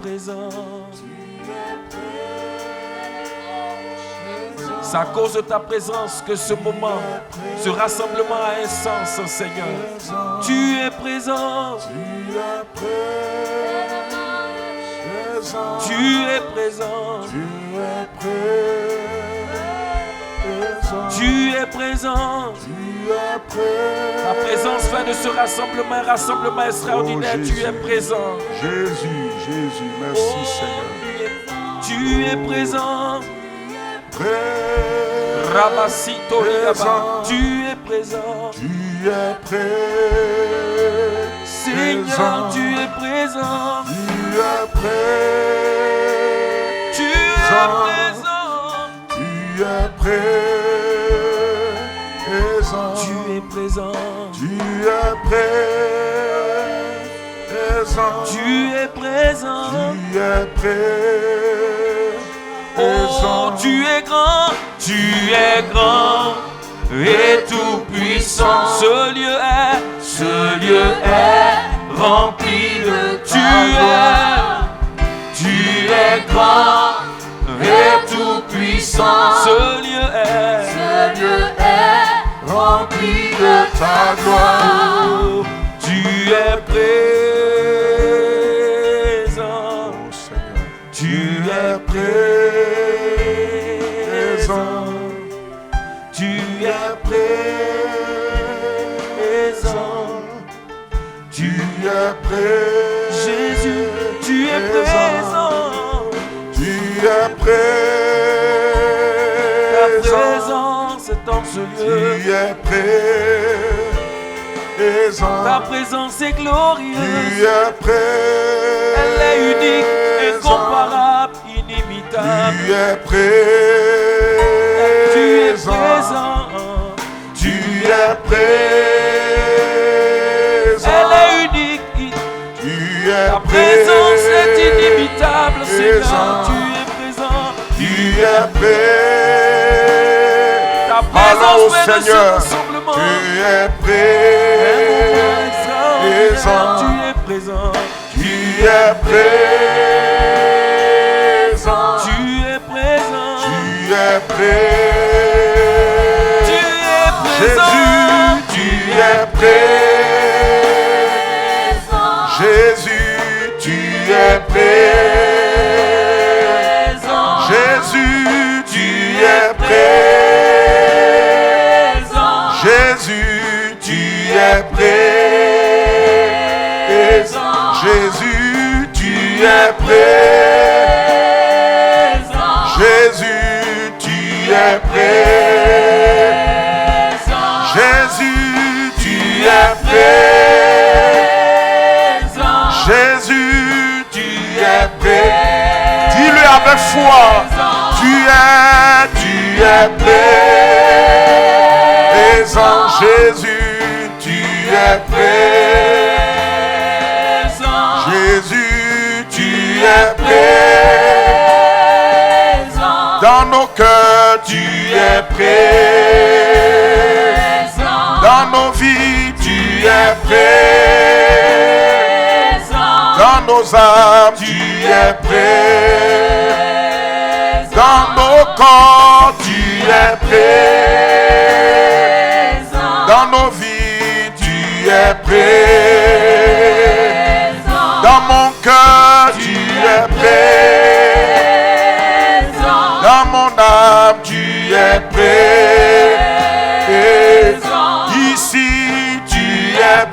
présent. C'est à cause de ta présence que ce moment, ce rassemblement a un sens, Seigneur. Tu es présent. Tu es présent. Tu es présent. Ta présence fait de ce rassemblement un rassemblement extraordinaire. Oh, tu es présent. Jésus, Jésus, merci Seigneur. Tu es présent. Présent. Tu es présent. Tu es présent. Seigneur, tu es présent. Tu es présent. Tu es présent. Tu es présent. Tu es présent. Tu es présent. Tu es présent. Tu es présent. Oh, tu es grand. Tu es grand et tout puissant. Ce lieu est rempli de ta gloire. Tu es grand et tout puissant. Ce lieu est rempli de ta gloire. Tu es présent. Oh Seigneur, Tu es présent. Tu es présent. tu es présent. Jésus, tu es présent. Tu es Ta présent. présence est en ce lieu. Tu es présent. Ta présence est glorieuse. Tu es présent. Elle est unique, incomparable, inimitable. Tu es présent. Tu es présent. Tu es présent. Elle est unique. Tu es Ta présence est inimitable, Seigneur. Tu es présent. Tu es présent. Ta présence Allons, fait de ce Seigneur. rassemblement Tu es un présent. moment extraordinaire. Tu es présent. Tu es présent. Tu es présent. Tu es présent. Tu es présent. Jésus, tu es présent. Jésus, tu es présent. Jésus, tu es présent. Jésus, tu es présent. Jésus, tu es présent. Jésus, tu es présent. Jésus, tu es présent. Jésus, tu es présent. Dis-le avec foi. Tu es présent. Jésus, tu es présent. Jésus, tu es présent. Dans nos cœurs, tu es présent. Dans nos vies, tu es présent. Dans nos âmes, tu es présent. Dans nos corps, tu es présent. Dans nos vies, tu es présent. Dans mon cœur, tu es présent. Dans mon âme, tu es présent. Ici, tu es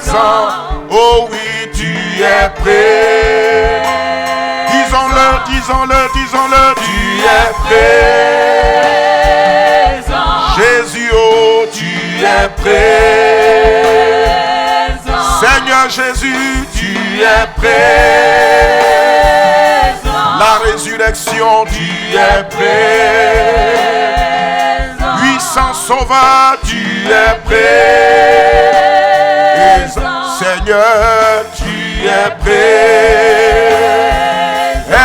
présent. Oh oui, tu es présent. Disons-le, disons-le, disons-le, tu es présent. Jésus, oh, tu es présent. Seigneur Jésus, tu es présent. La résurrection, tu es présent. Puissant sauveur, tu es présent. Seigneur, tu es présent.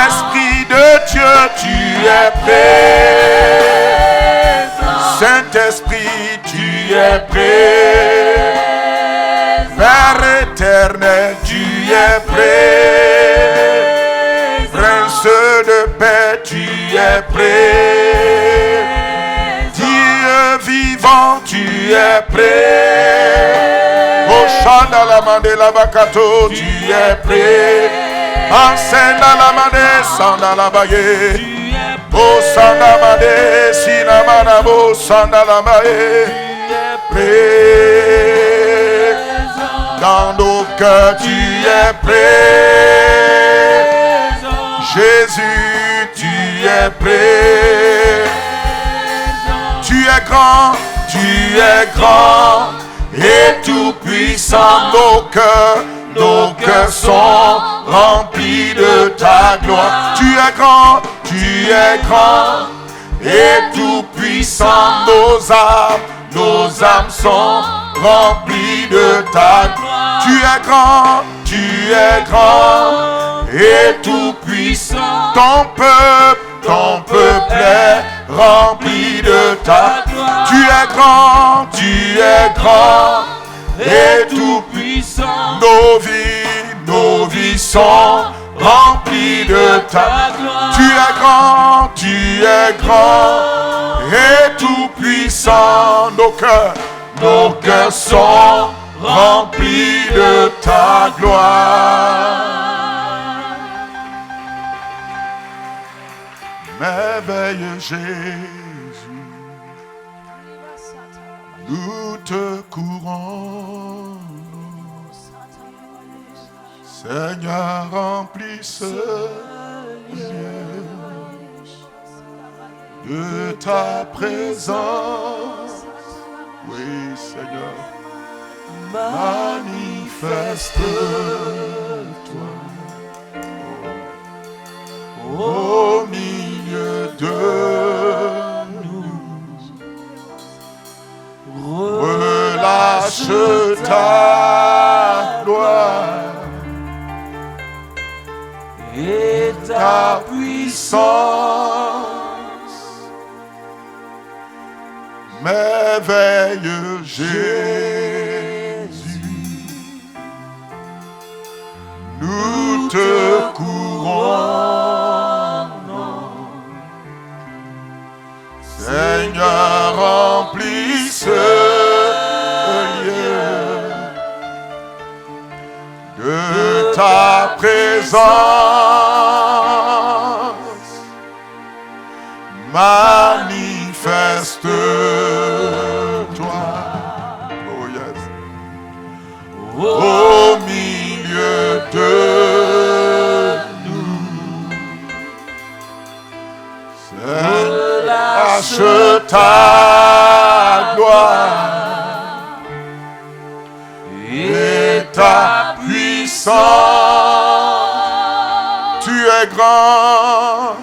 Esprit de Dieu, tu es présent. Saint-Esprit, tu es présent. Père éternel, tu es prêt. Prince de paix, tu es prêt. Dieu vivant, tu es prêt. Oshanda la mande la bakato, tu es prêt. Ensenda la mande, sanda la baye. O sanda mande, sinamana bo, sanda la baye. Prêt. Dans nos cœurs, tu es prêt. Jésus, tu es prêt. Tu es grand et tout puissant. Nos cœurs sont remplis de ta gloire. Tu es grand et tout puissant. Nos âmes sont remplies de ta gloire. Tu es grand et tout puissant. Ton peuple est rempli de ta gloire. Tu es grand et tout puissant. Nos vies sont remplies de ta gloire. Tu es grand et tout puissant. Nos cœurs sont remplis de ta gloire. Merveilleux Jésus, nous te courons. Seigneur, remplis ce lieu de ta présence. Oui, Seigneur, manifeste-toi au milieu de nous. Relâche ta gloire et ta puissance. Merveilleux Jésus, nous te couronnons. Seigneur, remplis ce lieu de ta présence. Manifeste-toi, oh yes, au milieu de nous. Relâche ta gloire et ta puissance. Tu es grand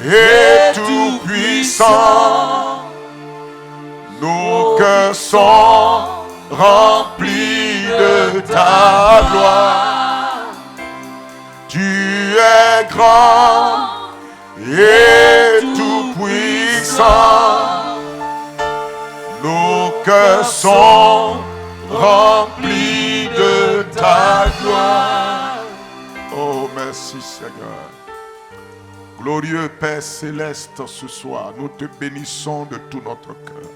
et tout puissant. Nos cœurs sont remplis de ta gloire. Tu es grand et tout puissant. Nos cœurs sont remplis de ta gloire. Oh, merci Seigneur. Glorieux Père céleste, ce soir, nous te bénissons de tout notre cœur.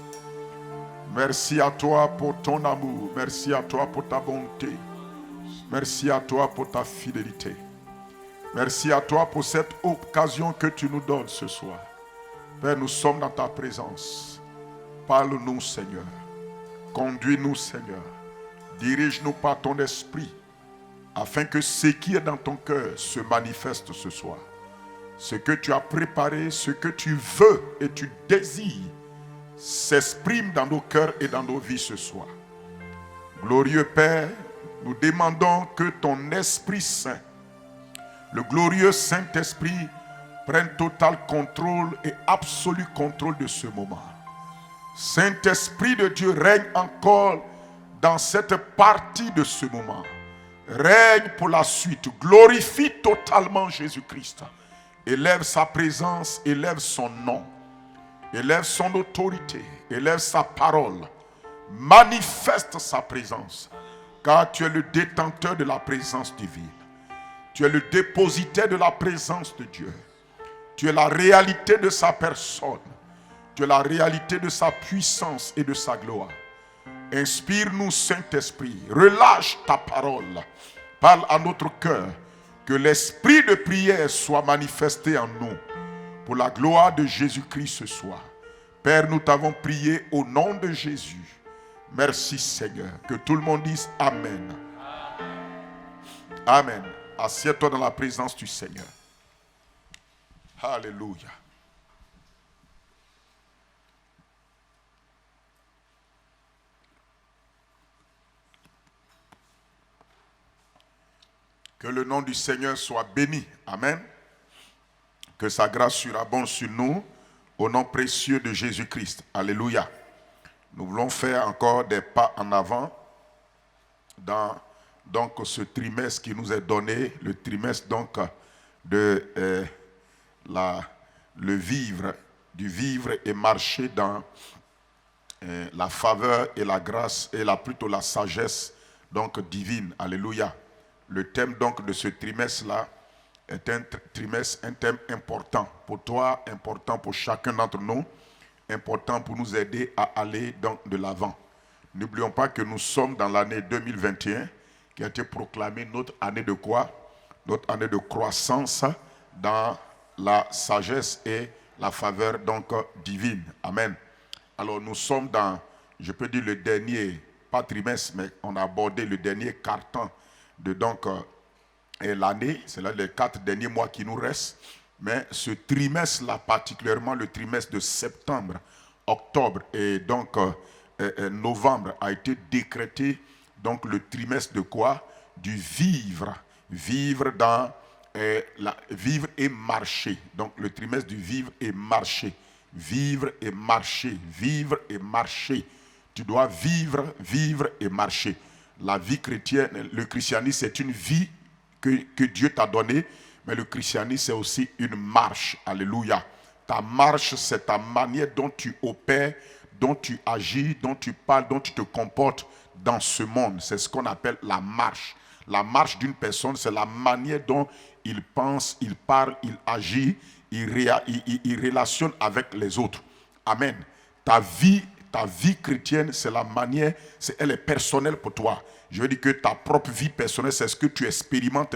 Merci à toi pour ton amour. Merci à toi pour ta bonté. Merci à toi pour ta fidélité. Merci à toi pour cette occasion que tu nous donnes ce soir. Père, nous sommes dans ta présence. Parle-nous, Seigneur. Conduis-nous, Seigneur. Dirige-nous par ton esprit, afin que ce qui est dans ton cœur se manifeste ce soir. Ce que tu as préparé, ce que tu veux et tu désires, s'exprime dans nos cœurs et dans nos vies ce soir. Glorieux Père, nous demandons que ton Esprit Saint, le glorieux Saint-Esprit, prenne total contrôle et absolu contrôle de ce moment. Saint-Esprit de Dieu, règne encore dans cette partie de ce moment. Règne pour la suite. Glorifie totalement Jésus-Christ. Élève sa présence, élève son nom. Élève son autorité, élève sa parole. manifeste sa présence, car tu es le détenteur de la présence divine. Tu es le dépositaire de la présence de Dieu. Tu es la réalité de sa personne. Tu es la réalité de sa puissance et de sa gloire. Inspire-nous, Saint-Esprit. Relâche ta parole. Parle à notre cœur. Que l'esprit de prière soit manifesté en nous. Pour la gloire de Jésus-Christ ce soir. Père, nous t'avons prié au nom de Jésus. Merci Seigneur. Que tout le monde dise Amen. Amen. Assieds-toi dans la présence du Seigneur. Alléluia. Que le nom du Seigneur soit béni. Amen. Que sa grâce surabonde sur nous. Au nom précieux de Jésus-Christ. Alléluia. Nous voulons faire encore des pas en avant dans donc, ce trimestre qui nous est donné. Le trimestre donc de le vivre, du vivre et marcher dans la faveur et la grâce et plutôt la sagesse donc divine. Alléluia. Le thème donc de ce trimestre-là est un thème important pour toi, important pour chacun d'entre nous, important pour nous aider à aller donc de l'avant. N'oublions pas que nous sommes dans l'année 2021 qui a été proclamée notre année de quoi? Notre année de croissance dans la sagesse et la faveur donc divine. Amen. Alors nous sommes dans, je peux dire le dernier, pas trimestre, mais on a abordé le dernier quart-temps de donc l'année. C'est là les 4 derniers mois qui nous restent. Mais ce trimestre-là, particulièrement le trimestre de septembre, octobre et donc novembre, a été décrété donc le trimestre de quoi? Du vivre. Vivre dans vivre et marcher. Donc le trimestre du vivre et marcher. Vivre et marcher. Vivre et marcher. Tu dois vivre, vivre et marcher. La vie chrétienne, le christianisme, c'est une vie que Dieu t'a donnée, mais le christianisme, c'est aussi une marche. Alléluia. Ta marche, c'est ta manière dont tu opères, dont tu agis, dont tu parles, dont tu te comportes dans ce monde. C'est ce qu'on appelle la marche. La marche d'une personne, c'est la manière dont il pense, il parle, il agit, il relationne avec les autres. Amen. Ta vie chrétienne, c'est la manière, elle est personnelle pour toi. Je veux dire que ta propre vie personnelle, c'est ce que tu expérimentes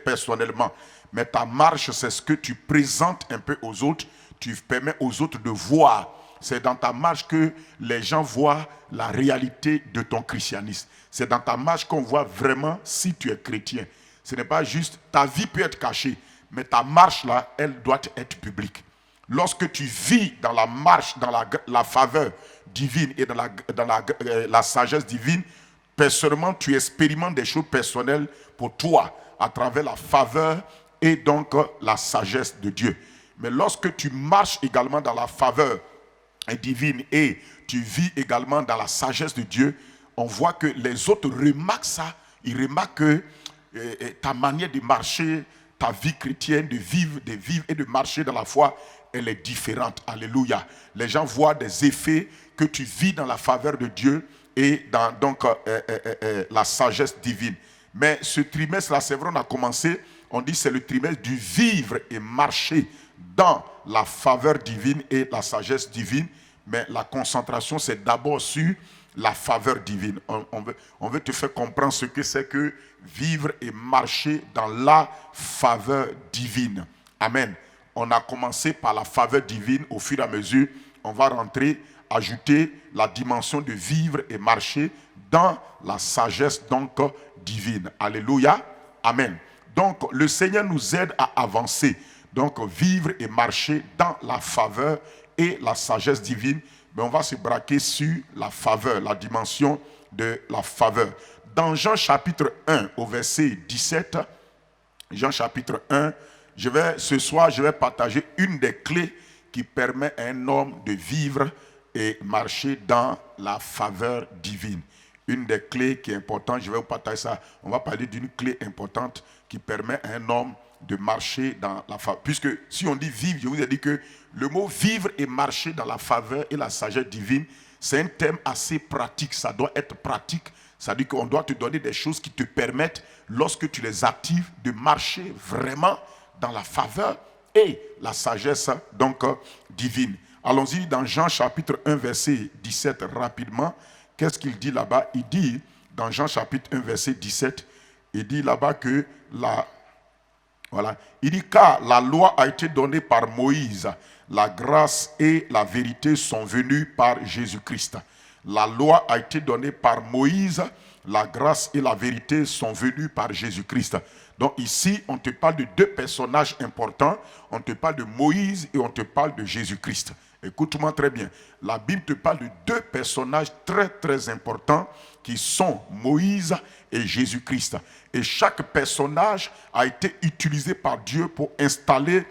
personnellement. Mais ta marche, c'est ce que tu présentes un peu aux autres. Tu permets aux autres de voir. C'est dans ta marche que les gens voient la réalité de ton christianisme. C'est dans ta marche qu'on voit vraiment si tu es chrétien. Ce n'est pas juste, ta vie peut être cachée, mais ta marche là, elle doit être publique. Lorsque tu vis dans la marche, dans la faveur divine et dans la sagesse divine, personnellement, tu expérimentes des choses personnelles pour toi à travers la faveur et donc la sagesse de Dieu. Mais lorsque tu marches également dans la faveur divine et tu vis également dans la sagesse de Dieu, on voit que les autres remarquent ça. Ils remarquent que ta manière de marcher, ta vie chrétienne, de vivre et de marcher dans la foi, elle est différente. Alléluia. Les gens voient des effets que tu vis dans la faveur de Dieu et dans donc la sagesse divine. Mais ce trimestre-là, c'est vrai, on a commencé, on dit c'est le trimestre du vivre et marcher dans la faveur divine et la sagesse divine. Mais la concentration, c'est d'abord sur la faveur divine. On veut te faire comprendre ce que c'est que vivre et marcher dans la faveur divine. Amen. On a commencé par la faveur divine. Au fur et à mesure, on va rentrer, ajouter la dimension de vivre et marcher dans la sagesse donc divine. Alléluia. Amen. Donc, le Seigneur nous aide à avancer. Donc, vivre et marcher dans la faveur et la sagesse divine. Mais on va se braquer sur la faveur, la dimension de la faveur. Dans Jean chapitre 1, au verset 17, Jean chapitre 1, ce soir, je vais partager une des clés qui permet à un homme de vivre et marcher dans la faveur divine. Une des clés qui est importante, je vais vous partager ça. On va parler d'une clé importante qui permet à un homme de marcher dans la faveur. Puisque si on dit vivre, je vous ai dit que le mot vivre et marcher dans la faveur et la sagesse divine, C'est un thème assez pratique, ça doit être pratique. C'est-à-dire qu'on doit te donner des choses qui te permettent, lorsque tu les actives, de marcher vraiment dans la faveur et la sagesse donc divine. Allons-y dans Jean chapitre 1 verset 17 rapidement. Qu'est-ce qu'il dit là-bas? Il dit dans Jean chapitre 1 verset 17, il dit là-bas que il dit car la loi a été donnée par Moïse, la grâce et la vérité sont venues par Jésus-Christ. La loi a été donnée par Moïse, la grâce et la vérité sont venues par Jésus-Christ. Donc ici, on te parle de deux personnages importants. On te parle de Moïse et on te parle de Jésus-Christ. Écoute-moi très bien. La Bible te parle de deux personnages très très importants qui sont Moïse et Jésus-Christ. Et chaque personnage a été utilisé par Dieu pour installer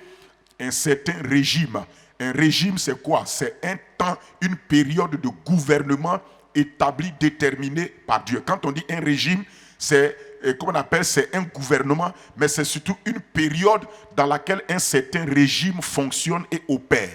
un certain régime. Un régime, c'est quoi? C'est un temps, une période de gouvernement établi, déterminé par Dieu. Quand on dit un régime, c'est, comment on appelle, c'est un gouvernement, mais c'est surtout une période dans laquelle un certain régime fonctionne et opère.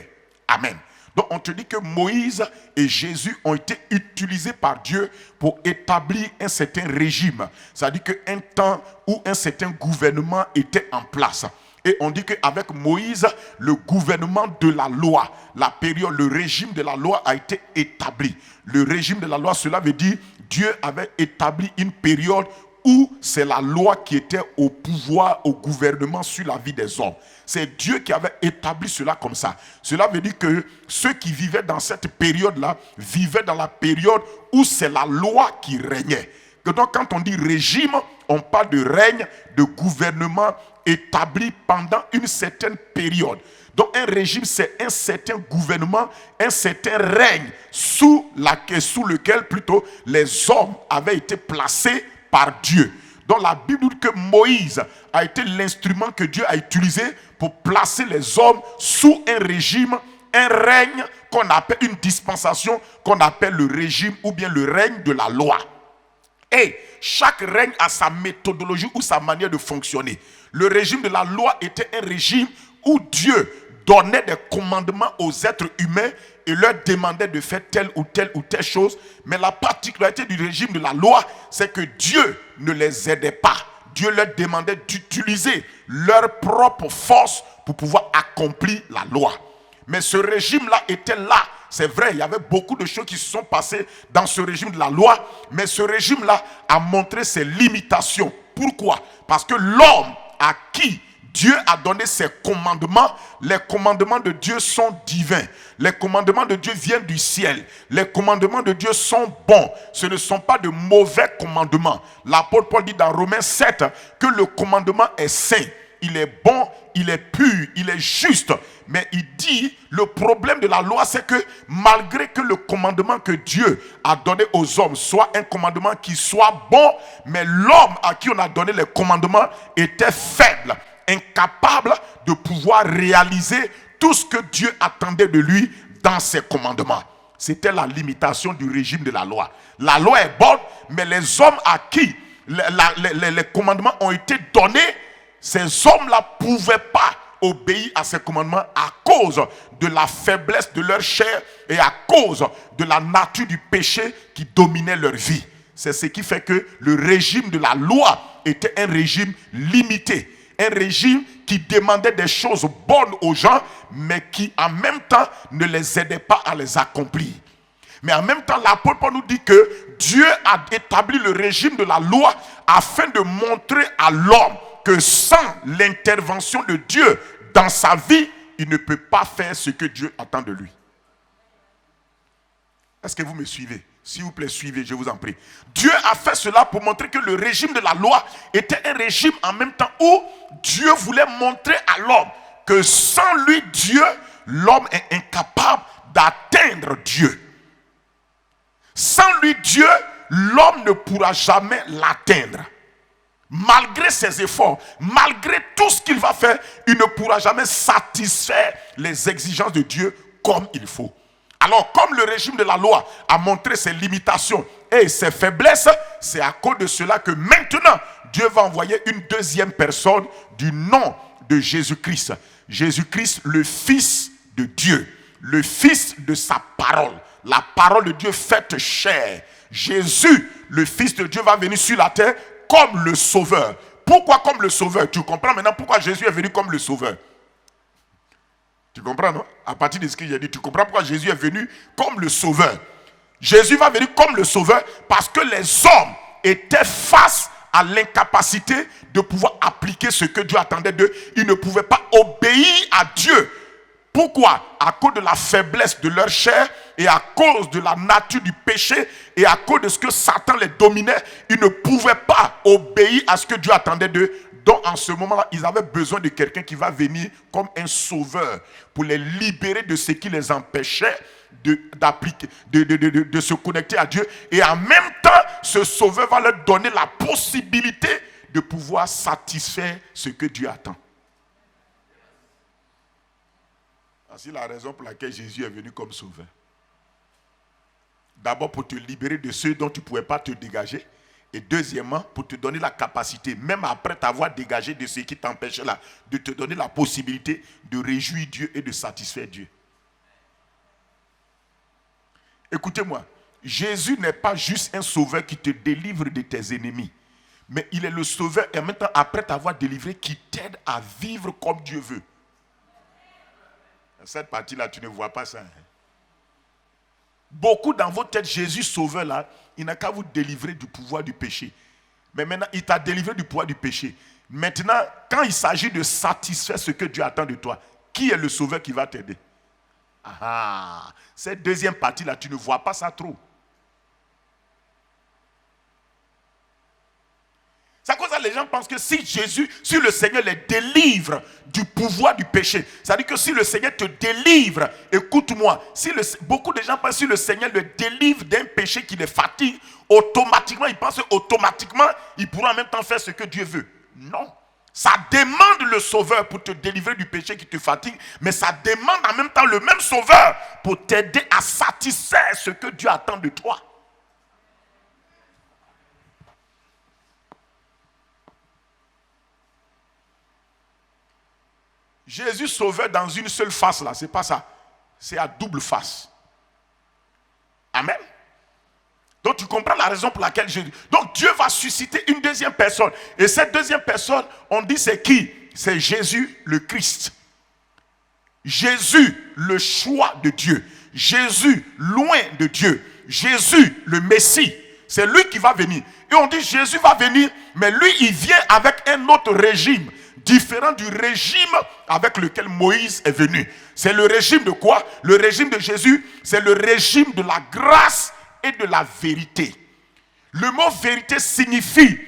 Amen. Donc on te dit que Moïse et Jésus ont été utilisés par Dieu pour établir un certain régime. C'est-à-dire qu'un temps où un certain gouvernement était en place. Et on dit qu'avec Moïse, le gouvernement de la loi, la période, le régime de la loi a été établi. Le régime de la loi, cela veut dire Dieu avait établi une période où c'est la loi qui était au pouvoir, au gouvernement sur la vie des hommes. C'est Dieu qui avait établi cela comme ça. Cela veut dire que ceux qui vivaient dans cette période-là vivaient dans la période où c'est la loi qui régnait. Donc quand on dit régime, on parle de règne, de gouvernement établi pendant une certaine période. Donc un régime, c'est un certain gouvernement, un certain règne sous lequel plutôt les hommes avaient été placés par Dieu. Donc la Bible dit que Moïse a été l'instrument que Dieu a utilisé pour placer les hommes sous un régime, un règne qu'on appelle une dispensation, qu'on appelle le régime ou bien le règne de la loi. Et chaque règne a sa méthodologie ou sa manière de fonctionner. Le régime de la loi était un régime où Dieu donnait des commandements aux êtres humains et leur demandait de faire telle ou telle chose. Mais la particularité du régime de la loi, c'est que Dieu ne les aidait pas. Dieu leur demandait d'utiliser leur propre force pour pouvoir accomplir la loi. Mais ce régime-là était là. C'est vrai, il y avait beaucoup de choses qui se sont passées dans ce régime de la loi, mais ce régime-là a montré ses limitations. Pourquoi? Parce que l'homme à qui Dieu a donné ses commandements, les commandements de Dieu sont divins. Les commandements de Dieu viennent du ciel. Les commandements de Dieu sont bons. Ce ne sont pas de mauvais commandements. L'apôtre Paul dit dans Romains 7 que le commandement est saint. Il est bon, il est pur, il est juste. Mais il dit, le problème de la loi, c'est que malgré que le commandement que Dieu a donné aux hommes soit un commandement qui soit bon, mais l'homme à qui on a donné les commandements était faible, incapable de pouvoir réaliser tout ce que Dieu attendait de lui dans ses commandements. C'était la limitation du régime de la loi. La loi est bonne, mais les hommes à qui les commandements ont été donnés, ces hommes-là ne pouvaient pas obéir à ces commandements à cause de la faiblesse de leur chair et à cause de la nature du péché qui dominait leur vie. C'est ce qui fait que le régime de la loi était un régime limité. Un régime qui demandait des choses bonnes aux gens, mais qui en même temps ne les aidait pas à les accomplir. Mais en même temps, l'apôtre Paul nous dit que Dieu a établi le régime de la loi afin de montrer à l'homme que sans l'intervention de Dieu dans sa vie, il ne peut pas faire ce que Dieu attend de lui. Est-ce que vous me suivez? S'il vous plaît, suivez, je vous en prie. Dieu a fait cela pour montrer que le régime de la loi était un régime en même temps où Dieu voulait montrer à l'homme que sans lui, Dieu, l'homme est incapable d'atteindre Dieu. Sans lui, Dieu, l'homme ne pourra jamais l'atteindre. Malgré ses efforts, malgré tout ce qu'il va faire, il ne pourra jamais satisfaire les exigences de Dieu comme il faut. Alors, comme le régime de la loi a montré ses limitations et ses faiblesses, c'est à cause de cela que maintenant, Dieu va envoyer une deuxième personne du nom de Jésus-Christ. Jésus-Christ, le Fils de Dieu, le Fils de sa parole. la parole de Dieu faite chair. Jésus, le Fils de Dieu, va venir sur la terre comme le Sauveur. Pourquoi comme le Sauveur? Tu comprends maintenant pourquoi Jésus est venu comme le Sauveur? Tu comprends, non? À partir de ce que j'ai dit, tu comprends pourquoi Jésus est venu comme le Sauveur. Jésus va venir comme le Sauveur parce que les hommes étaient face à l'incapacité de pouvoir appliquer ce que Dieu attendait d'eux. Ils ne pouvaient pas obéir à Dieu. Pourquoi? À cause de la faiblesse de leur chair et à cause de la nature du péché et à cause de ce que Satan les dominait, ils ne pouvaient pas obéir à ce que Dieu attendait d'eux. Donc en ce moment-là, ils avaient besoin de quelqu'un qui va venir comme un sauveur pour les libérer de ce qui les empêchait de se connecter à Dieu. Et en même temps, ce sauveur va leur donner la possibilité de pouvoir satisfaire ce que Dieu attend. C'est la raison pour laquelle Jésus est venu comme sauveur. D'abord pour te libérer de ceux dont tu ne pouvais pas te dégager. Et deuxièmement, pour te donner la capacité, même après t'avoir dégagé de ce qui t'empêchait là, de te donner la possibilité de réjouir Dieu et de satisfaire Dieu. Écoutez-moi, Jésus n'est pas juste un sauveur qui te délivre de tes ennemis, mais il est le sauveur et en même temps, après t'avoir délivré, qui t'aide à vivre comme Dieu veut. Cette partie-là, tu ne vois pas ça. Beaucoup dans votre tête, Jésus sauveur là, il n'a qu'à vous délivrer du pouvoir du péché. Mais maintenant, il t'a délivré du pouvoir du péché. Maintenant, quand il s'agit de satisfaire ce que Dieu attend de toi, qui est le sauveur qui va t'aider? Cette deuxième partie-là, tu ne vois pas ça trop. C'est à cause de ça que les gens pensent que si le Seigneur les délivre du pouvoir du péché, c'est-à-dire que si le Seigneur te délivre, écoute-moi, beaucoup de gens pensent que si le Seigneur le délivre d'un péché qui les fatigue, automatiquement, ils pensent qu'automatiquement, il pourra en même temps faire ce que Dieu veut. Non. Ça demande le sauveur pour te délivrer du péché qui te fatigue, mais ça demande en même temps le même sauveur pour t'aider à satisfaire ce que Dieu attend de toi. Jésus sauveur dans une seule face là, c'est pas ça. C'est à double face. Amen. Donc tu comprends la raison pour laquelle Jésus... Donc Dieu va susciter une deuxième personne. Et cette deuxième personne, on dit c'est qui? C'est Jésus le Christ. Jésus le choix de Dieu. Jésus loin de Dieu. Jésus le Messie. C'est lui qui va venir. Et on dit Jésus va venir, mais lui il vient avec un autre régime. Différent du régime avec lequel Moïse est venu. C'est le régime de quoi? Le régime de Jésus, c'est le régime de la grâce et de la vérité. Le mot vérité signifie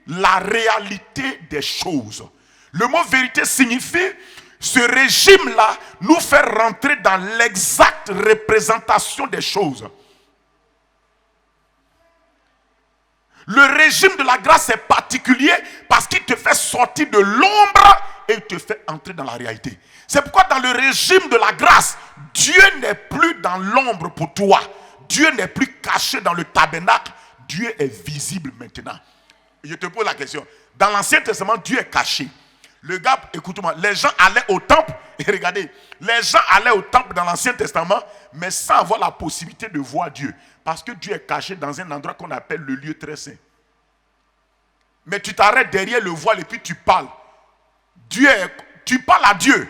la réalité des choses. Le mot vérité signifie ce régime-là nous fait rentrer dans l'exacte représentation des choses. Le régime de la grâce est particulier parce qu'il te fait sortir de l'ombre et il te fait entrer dans la réalité. C'est pourquoi dans le régime de la grâce, Dieu n'est plus dans l'ombre pour toi. Dieu n'est plus caché dans le tabernacle. Dieu est visible maintenant. Je te pose la question. Dans l'Ancien Testament, Dieu est caché. Le gars, écoute-moi, les gens allaient au temple, et regardez, les gens allaient au temple dans l'Ancien Testament, mais sans avoir la possibilité de voir Dieu. Parce que Dieu est caché dans un endroit qu'on appelle le lieu très saint. Mais tu t'arrêtes derrière le voile et puis tu parles. Tu parles à Dieu.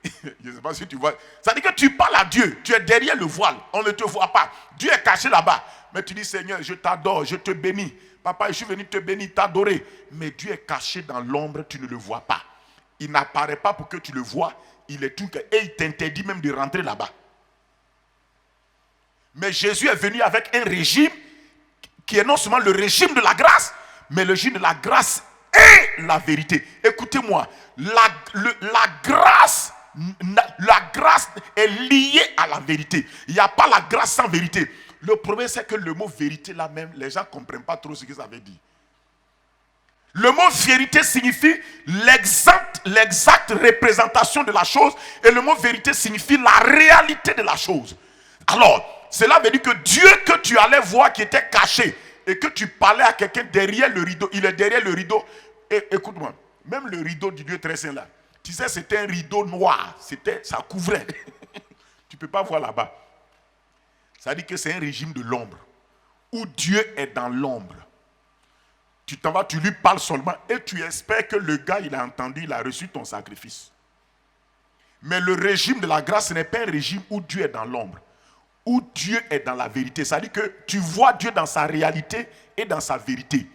Je ne sais pas si tu vois. Ça veut dire que tu parles à Dieu. Tu es derrière le voile. On ne te voit pas. Dieu est caché là-bas. Mais tu dis, Seigneur, je t'adore, je te bénis. Papa, je suis venu te bénir, t'adorer. Mais Dieu est caché dans l'ombre, tu ne le vois pas. Il n'apparaît pas pour que tu le vois. Il est tout. Et il t'interdit même de rentrer là-bas. Mais Jésus est venu avec un régime qui est non seulement le régime de la grâce, mais le régime de la grâce et la vérité. Écoutez-moi, la grâce est liée à la vérité. Il n'y a pas la grâce sans vérité. Le problème, c'est que le mot vérité là même, les gens ne comprennent pas trop ce que ça veut dire. Le mot vérité signifie l'exacte représentation de la chose, et le mot vérité signifie la réalité de la chose. Alors, cela veut dire que Dieu que tu allais voir qui était caché et que tu parlais à quelqu'un derrière le rideau, il est derrière le rideau. Et écoute-moi, même le rideau du Dieu très saint là, tu sais, c'était un rideau noir, ça couvrait. Tu ne peux pas voir là-bas. Ça dit que c'est un régime de l'ombre, où Dieu est dans l'ombre. Tu t'en vas, tu lui parles seulement et tu espères que le gars, il a entendu, il a reçu ton sacrifice. Mais le régime de la grâce, ce n'est pas un régime où Dieu est dans l'ombre, où Dieu est dans la vérité. Ça dit que tu vois Dieu dans sa réalité et dans sa vérité.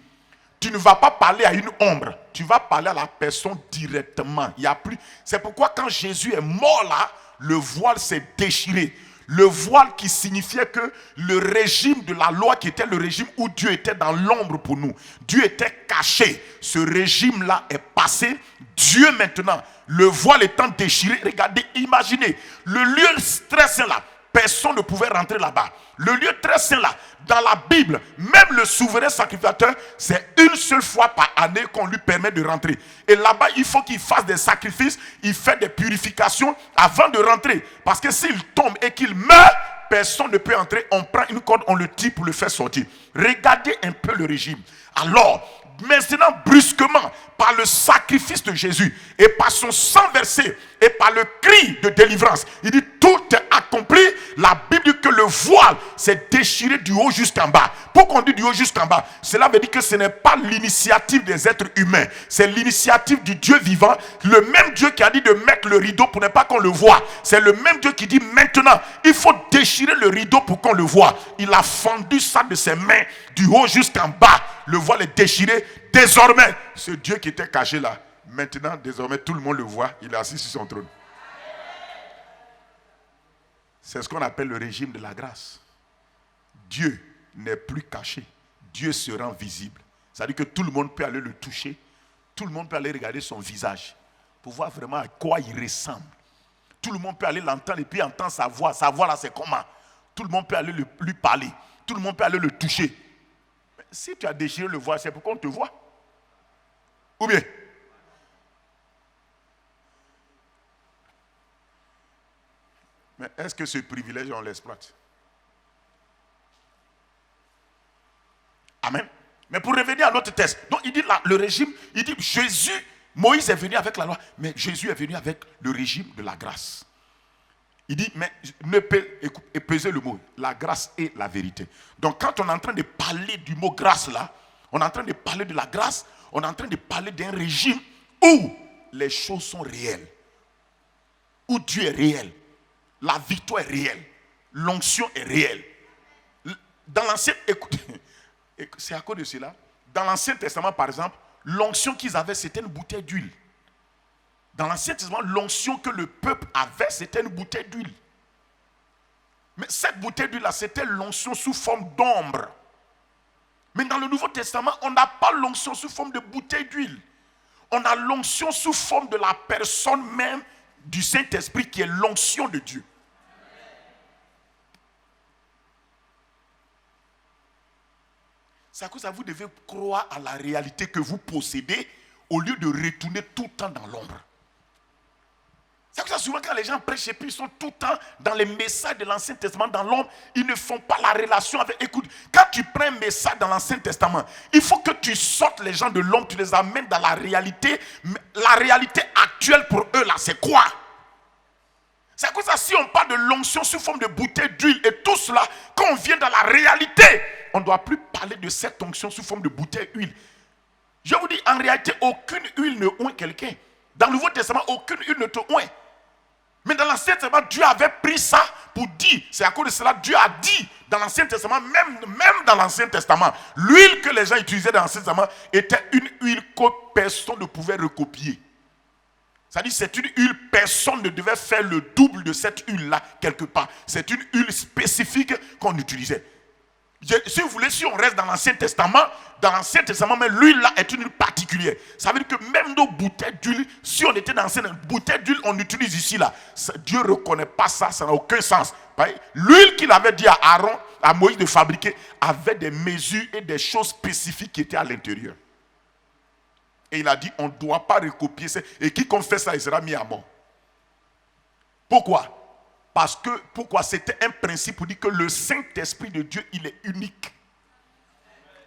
Tu ne vas pas parler à une ombre, tu vas parler à la personne directement. Il y a plus. C'est pourquoi quand Jésus est mort là, le voile s'est déchiré. Le voile qui signifiait que le régime de la loi, qui était le régime où Dieu était dans l'ombre pour nous, Dieu était caché. Ce régime-là est passé. Dieu maintenant, le voile étant déchiré, regardez, imaginez, le lieu très saint là, personne ne pouvait rentrer là-bas. Le lieu très saint là, dans la Bible, même le souverain sacrificateur, c'est une seule fois par année qu'on lui permet de rentrer. Et là-bas, il faut qu'il fasse des sacrifices, il fait des purifications avant de rentrer. Parce que s'il tombe et qu'il meurt, personne ne peut entrer. On prend une corde, on le tire pour le faire sortir. Regardez un peu le régime. Alors, maintenant, brusquement, par le sacrifice de Jésus et par son sang versé et par le cri de délivrance, il dit tout est accompli. La Bible dit que le voile s'est déchiré du haut jusqu'en bas. Pourquoi on dit du haut jusqu'en bas? Cela veut dire que ce n'est pas l'initiative des êtres humains, c'est l'initiative du Dieu vivant. Le même Dieu qui a dit de mettre le rideau pour ne pas qu'on le voie, c'est le même Dieu qui dit maintenant il faut déchirer le rideau pour qu'on le voie. Il a fendu ça de ses mains du haut jusqu'en bas. Le voile est déchiré. Désormais, ce Dieu qui était caché là, maintenant, désormais, tout le monde le voit. Il est assis sur son trône. C'est ce qu'on appelle le régime de la grâce. Dieu n'est plus caché. Dieu se rend visible. C'est-à-dire que tout le monde peut aller le toucher. Tout le monde peut aller regarder son visage pour voir vraiment à quoi il ressemble. Tout le monde peut aller l'entendre et puis entendre sa voix. Sa voix là, c'est comment? Tout le monde peut aller lui parler. Tout le monde peut aller le toucher. Mais si tu as déchiré le voile, c'est pourquoi on te voit. Ou bien? Mais est-ce que ce privilège, on l'exploite? Amen. Mais pour revenir à notre texte, donc il dit là, le régime, il dit Jésus, Moïse est venu avec la loi, mais Jésus est venu avec le régime de la grâce. Il dit, mais ne pesez le mot, la grâce et la vérité. Donc quand on est en train de parler du mot grâce là, on est en train de parler de la grâce, on est en train de parler d'un régime où les choses sont réelles, où Dieu est réel, la victoire est réelle, l'onction est réelle. Dans l'Ancien, écoutez, c'est à cause de cela, dans l'Ancien Testament par exemple, l'onction qu'ils avaient c'était une bouteille d'huile. Dans l'Ancien Testament, l'onction que le peuple avait c'était une bouteille d'huile. Mais cette bouteille d'huile là, c'était l'onction sous forme d'ombre. Mais dans le Nouveau Testament, on n'a pas l'onction sous forme de bouteille d'huile. On a l'onction sous forme de la personne même du Saint-Esprit qui est l'onction de Dieu. C'est à cause de ça que vous devez croire à la réalité que vous possédez au lieu de retourner tout le temps dans l'ombre. C'est pour ça que souvent quand les gens prêchent et puis ils sont tout le temps dans les messages de l'Ancien Testament dans l'ombre, ils ne font pas la relation avec... Écoute, quand tu prends un message dans l'Ancien Testament, il faut que tu sortes les gens de l'ombre, tu les amènes dans la réalité. La réalité actuelle pour eux là, c'est quoi? C'est comme ça si on parle de l'onction sous forme de bouteille d'huile et tout cela, quand on vient dans la réalité, on ne doit plus parler de cette onction sous forme de bouteille d'huile. Je vous dis, en réalité, aucune huile ne oint quelqu'un. Dans le Nouveau Testament, aucune huile ne te oint. Mais dans l'Ancien Testament, Dieu avait pris ça pour dire. C'est à cause de cela, Dieu a dit dans l'Ancien Testament, même dans l'Ancien Testament, l'huile que les gens utilisaient dans l'Ancien Testament était une huile que personne ne pouvait recopier. C'est-à-dire c'est une huile, personne ne devait faire le double de cette huile-là quelque part. C'est une huile spécifique qu'on utilisait. Si vous voulez, si on reste dans l'Ancien Testament, mais l'huile là est une huile particulière. Ça veut dire que même nos bouteilles d'huile, si on était dans l'ancienne bouteille d'huile, on utilise ici là. Dieu ne reconnaît pas ça, ça n'a aucun sens. L'huile qu'il avait dit à Aaron, à Moïse de fabriquer, avait des mesures et des choses spécifiques qui étaient à l'intérieur. Et il a dit, on ne doit pas recopier ça. Et quiconque fait ça, il sera mis à mort. Pourquoi? Pourquoi c'était un principe pour dire que le Saint-Esprit de Dieu, il est unique.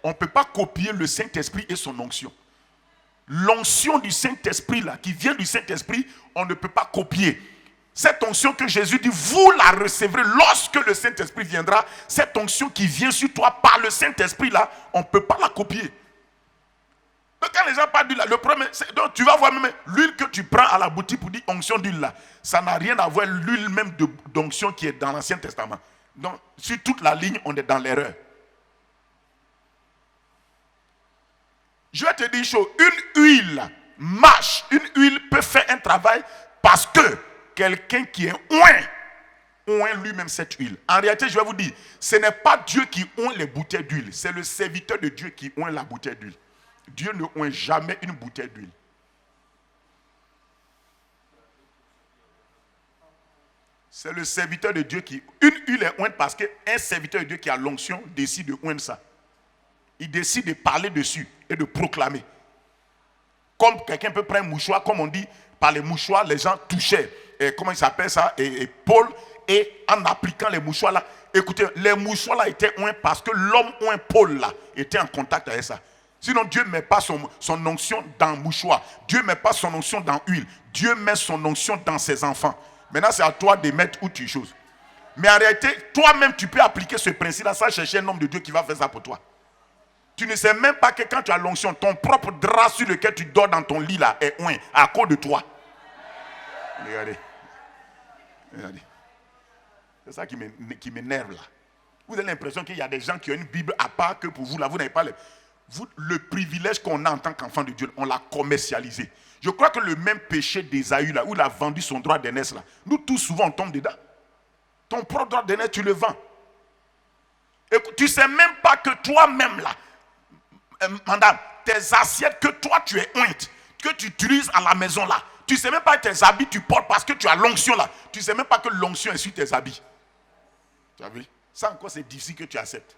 On ne peut pas copier le Saint-Esprit et son onction. L'onction du Saint-Esprit là, qui vient du Saint-Esprit, on ne peut pas copier. Cette onction que Jésus dit, vous la recevrez lorsque le Saint-Esprit viendra. Cette onction qui vient sur toi par le Saint-Esprit là, on ne peut pas la copier. Donc quand les gens parlent d'huile, le problème, donc tu vas voir même l'huile que tu prends à la boutique pour dire onction d'huile là, ça n'a rien à voir avec l'huile même d'onction qui est dans l'Ancien Testament. Donc sur toute la ligne, on est dans l'erreur. Je vais te dire une chose, une huile marche, une huile peut faire un travail parce que quelqu'un qui est oint lui-même cette huile. En réalité, je vais vous dire, ce n'est pas Dieu qui oint les bouteilles d'huile, c'est le serviteur de Dieu qui oint la bouteille d'huile. Dieu ne oint jamais une bouteille d'huile. C'est le serviteur de Dieu qui... Une huile est ointe parce qu'un serviteur de Dieu qui a l'onction décide de oindre ça. Il décide de parler dessus et de proclamer. Comme quelqu'un peut prendre un mouchoir, comme on dit, par les mouchoirs, les gens touchaient, comment il s'appelle ça, et Paul, et en appliquant les mouchoirs là, écoutez, les mouchoirs là étaient oints parce que l'homme oint Paul là était en contact avec ça. Sinon, Dieu ne met pas son onction dans le mouchoir. Dieu ne met pas son onction dans l'huile. Dieu met son onction dans ses enfants. Maintenant, c'est à toi de mettre où tu choses. Mais en réalité, toi-même, tu peux appliquer ce principe-là sans chercher un homme de Dieu qui va faire ça pour toi. Tu ne sais même pas que quand tu as l'onction, ton propre drap sur lequel tu dors dans ton lit là est oint à cause de toi. Regardez. Regardez. C'est ça qui m'énerve là. Vous avez l'impression qu'il y a des gens qui ont une Bible à part que pour vous là, vous n'avez pas le privilège qu'on a en tant qu'enfant de Dieu, on l'a commercialisé. Je crois que le même péché d'Ésaü là, où il a vendu son droit d'aînesse là, nous tous souvent on tombe dedans. Ton propre droit d'aînesse, tu le vends. Écoute, tu ne sais même pas que toi-même là, madame, tes assiettes que toi tu es ointe, que tu utilises à la maison là, tu ne sais même pas que tes habits tu portes parce que tu as l'onction là. Tu ne sais même pas que l'onction est sur tes habits. Tu as vu? Ça encore c'est difficile que tu acceptes.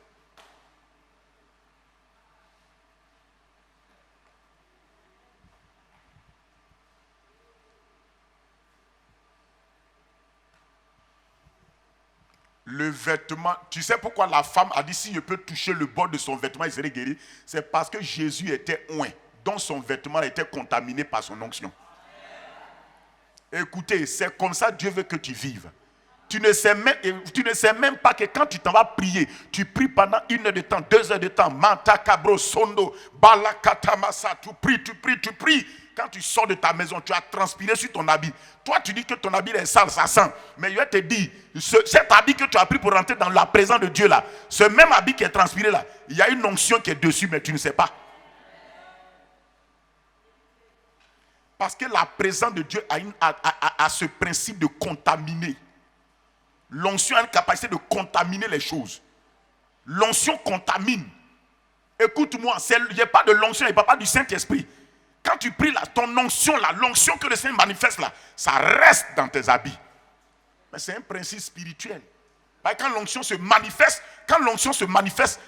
Le vêtement, tu sais pourquoi la femme a dit si je peux toucher le bord de son vêtement, il serait guéri. C'est parce que Jésus était oint, donc son vêtement était contaminé par son onction. Écoutez, c'est comme ça Dieu veut que tu vives. Tu ne sais même pas que quand tu t'en vas prier, tu pries pendant 1 heure de temps, 2 heures de temps, Manta Cabro Sondo, Balakatamasa, tu pries. Quand tu sors de ta maison, tu as transpiré sur ton habit. Toi, tu dis que ton habit est sale, ça sent. Mais je vais te dire, cet habit que tu as pris pour rentrer dans la présence de Dieu là, ce même habit qui est transpiré là, il y a une onction qui est dessus, mais tu ne sais pas. Parce que la présence de Dieu a ce principe de contaminer. L'onction a une capacité de contaminer les choses. L'onction contamine. Écoute-moi, il n'y a pas de l'onction, il n'y a pas du Saint-Esprit. Quand tu pries là, ton onction là, l'onction que le Seigneur manifeste là, ça reste dans tes habits. Mais c'est un principe spirituel. Quand l'onction se manifeste,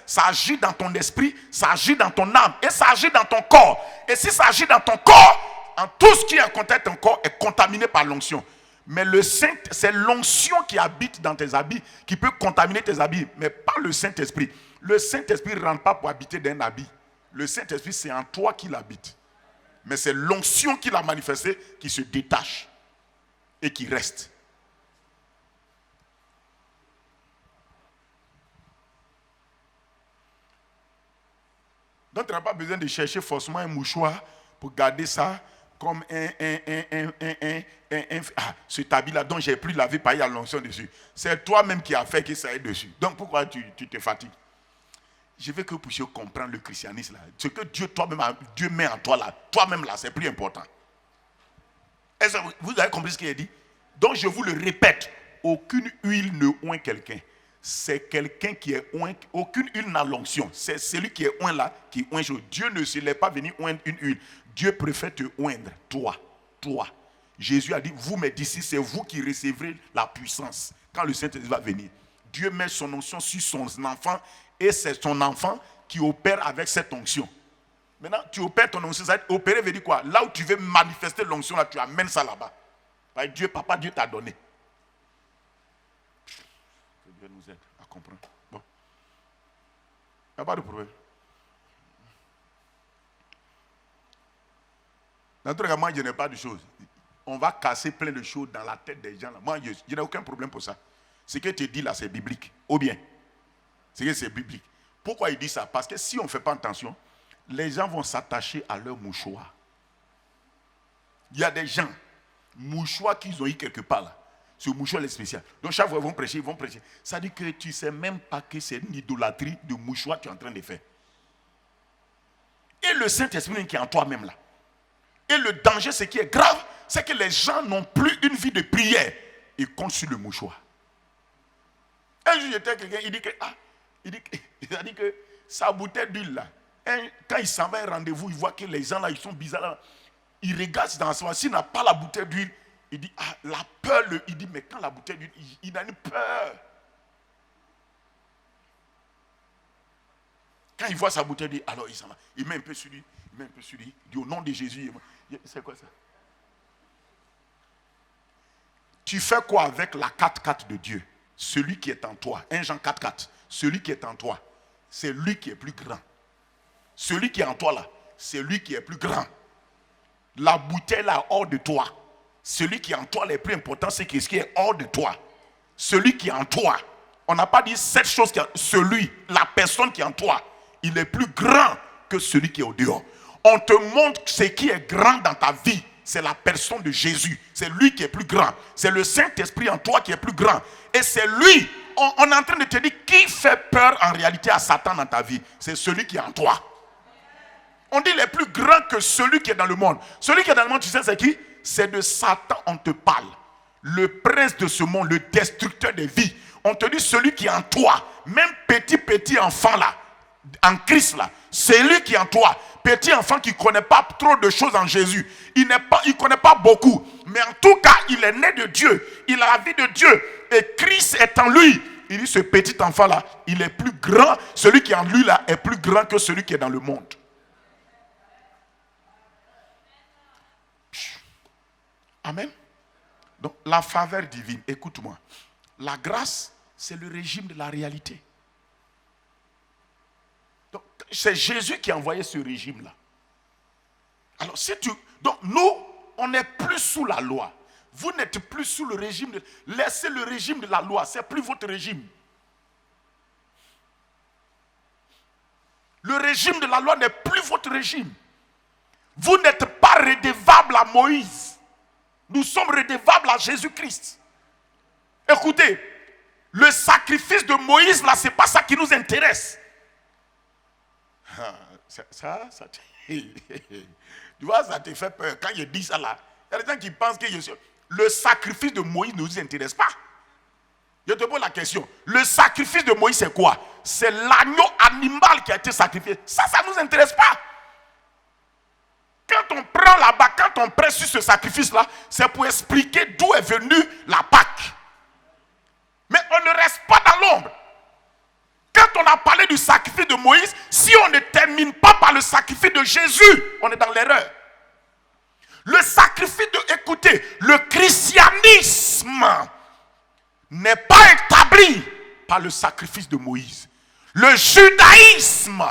ça agit dans ton esprit, ça agit dans ton âme et ça agit dans ton corps. Et si ça agit dans ton corps, en tout ce qui est en contact avec ton corps est contaminé par l'onction. Mais c'est l'onction qui habite dans tes habits qui peut contaminer tes habits, mais pas le Saint-Esprit. Le Saint-Esprit ne rentre pas pour habiter dans un habit. Le Saint-Esprit, c'est en toi qu'il habite. Mais c'est l'onction qu'il a manifestée qui se détache et qui reste. Donc tu n'as pas besoin de chercher forcément un mouchoir pour garder ça comme cet habit-là dont j'ai plus lavé par l'onction dessus. C'est toi-même qui as fait que ça est dessus. Donc pourquoi tu te fatigues? Je veux que vous puissiez comprendre le christianisme là. Ce que Dieu met en toi là, toi-même là, c'est plus important. Est-ce que vous avez compris ce qu'il a dit? Donc je vous le répète, aucune huile ne oint quelqu'un. C'est quelqu'un qui est oint. Aucune huile n'a l'onction. C'est celui qui est oint là, qui oint. Dieu ne se l'est pas venu oindre une huile. Dieu préfère te oindre, toi. Jésus a dit, vous mes disciples, c'est vous qui recevrez la puissance quand le Saint-Esprit va venir. Dieu met son onction sur son enfant et c'est son enfant qui opère avec cette onction. Maintenant, tu opères ton onction. Opérer veut dire quoi? Là où tu veux manifester l'onction, là, tu amènes ça là-bas. Dieu, papa, Dieu t'a donné. Que Dieu nous aide à comprendre. Bon. Il n'y a pas de problème. Naturellement, je n'ai pas de choses. on va casser plein de choses dans la tête des gens. Là. Moi, je n'ai aucun problème pour ça. Ce que tu dis là, c'est biblique. Ou bien, c'est biblique. Pourquoi il dit ça? Parce que si on ne fait pas attention, les gens vont s'attacher à leur mouchoir. Il y a des gens, mouchoirs qu'ils ont eu quelque part là. Ce mouchoir est spécial. Donc chaque fois ils vont prêcher. Ça dit que tu ne sais même pas que c'est une idolâtrie de mouchoir que tu es en train de faire. Et le Saint-Esprit qui est en toi-même là. Et le danger, ce qui est grave, c'est que les gens n'ont plus une vie de prière. Ils comptent sur le mouchoir. Un jour, j'étais avec quelqu'un, il dit que sa bouteille d'huile là, quand il s'en va à un rendez-vous, il voit que les gens là, ils sont bizarres là. Il regarde dans ce s'il n'a pas la bouteille d'huile, il dit, la peur, il dit, mais quand la bouteille d'huile, il a une peur. Quand il voit sa bouteille d'huile, alors il s'en va. Il met un peu sur lui, il dit, au nom de Jésus, c'est quoi ça? Tu fais quoi avec la 4-4 de Dieu? Celui qui est en toi. 1 Jean 4-4. Celui qui est en toi, c'est lui qui est plus grand. Celui qui est en toi là, c'est lui qui est plus grand. La bouteille là hors de toi. Celui qui est en toi, le plus important, c'est ce qui est hors de toi. Celui qui est en toi. On n'a pas dit cette chose qui est celui, la personne qui est en toi. Il est plus grand que celui qui est au dehors. On te montre ce qui est grand dans ta vie. C'est la personne de Jésus. C'est lui qui est plus grand. C'est le Saint-Esprit en toi qui est plus grand. Et c'est lui. On est en train de te dire qui fait peur en réalité à Satan dans ta vie. C'est celui qui est en toi. On dit il est plus grand que celui qui est dans le monde. Celui qui est dans le monde, tu sais c'est qui? C'est de Satan on te parle. Le prince de ce monde, le destructeur des vies. On te dit celui qui est en toi. Même petit enfant là, en Christ là. C'est lui qui est en toi. Petit enfant qui ne connaît pas trop de choses en Jésus. Il ne connaît pas beaucoup. Mais en tout cas, il est né de Dieu. Il a la vie de Dieu. Et Christ est en lui. Il dit ce petit enfant là, il est plus grand. Celui qui est en lui là est plus grand que celui qui est dans le monde. Amen. Donc la faveur divine, écoute-moi. La grâce, c'est le régime de la réalité. Donc c'est Jésus qui a envoyé ce régime-là. Alors donc nous, on n'est plus sous la loi. Vous n'êtes plus sous le régime de... Laissez le régime de la loi, c'est plus votre régime. Le régime de la loi n'est plus votre régime. Vous n'êtes pas redevable à Moïse. Nous sommes redevables à Jésus-Christ. Écoutez, le sacrifice de Moïse, là, ce n'est pas ça qui nous intéresse. Tu vois, ça te fait peur. Quand je dis ça là, il y a des gens qui pensent que le sacrifice de Moïse ne nous intéresse pas. Je te pose la question. Le sacrifice de Moïse, c'est quoi? C'est l'agneau animal qui a été sacrifié. Ça ne nous intéresse pas. Quand on prend là-bas, quand on presse sur ce sacrifice-là, c'est pour expliquer d'où est venue la Pâque. Mais on ne reste pas dans l'ombre. Quand on a parlé du sacrifice de Moïse, si on ne termine pas par le sacrifice de Jésus, on est dans l'erreur. Le sacrifice écoutez, le christianisme n'est pas établi par le sacrifice de Moïse. Le judaïsme,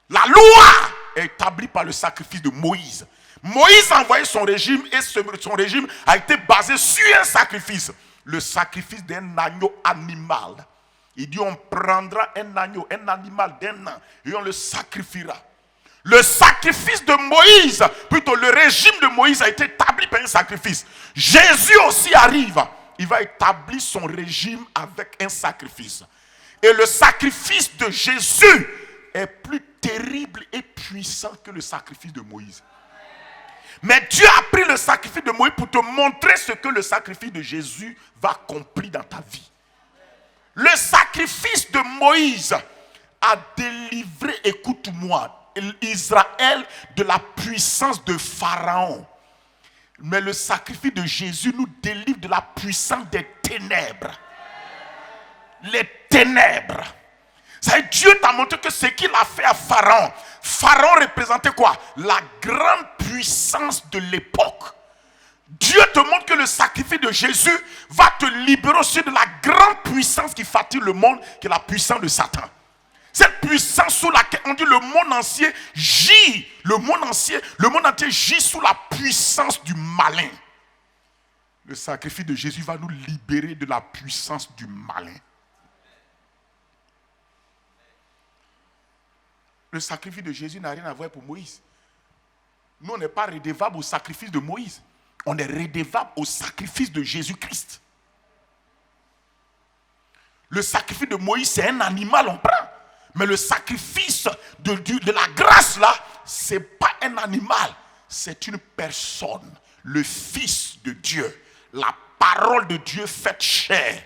la loi, est établi par le sacrifice de Moïse. Moïse a envoyé son régime et son régime a été basé sur un sacrifice. Le sacrifice d'un agneau animal. Il dit on prendra un agneau, un animal d'un an et on le sacrifiera. Le sacrifice de Moïse, plutôt le régime de Moïse a été établi par un sacrifice. Jésus aussi arrive. Il va établir son régime avec un sacrifice. Et le sacrifice de Jésus est plus terrible et puissant que le sacrifice de Moïse. Mais Dieu a pris le sacrifice de Moïse pour te montrer ce que le sacrifice de Jésus va accomplir dans ta vie. Le sacrifice de Moïse a délivré, écoute-moi, Israël de la puissance de Pharaon. Mais le sacrifice de Jésus nous délivre de la puissance des ténèbres. Les ténèbres. Dieu t'a montré que ce qu'il a fait à Pharaon. Pharaon représentait quoi? La grande puissance de l'époque. Dieu te montre que le sacrifice de Jésus va te libérer aussi de la grande puissance qui fatigue le monde, qui est la puissance de Satan. Cette puissance sous laquelle on dit le monde entier gît. Le monde entier gît sous la puissance du malin. Le sacrifice de Jésus va nous libérer de la puissance du malin. Le sacrifice de Jésus n'a rien à voir pour Moïse. Nous, on n'est pas redevable au sacrifice de Moïse. On est redevable au sacrifice de Jésus-Christ. Le sacrifice de Moïse, c'est un animal, on prend. Mais le sacrifice de la grâce, là, ce n'est pas un animal. C'est une personne, le Fils de Dieu. La parole de Dieu faite chair.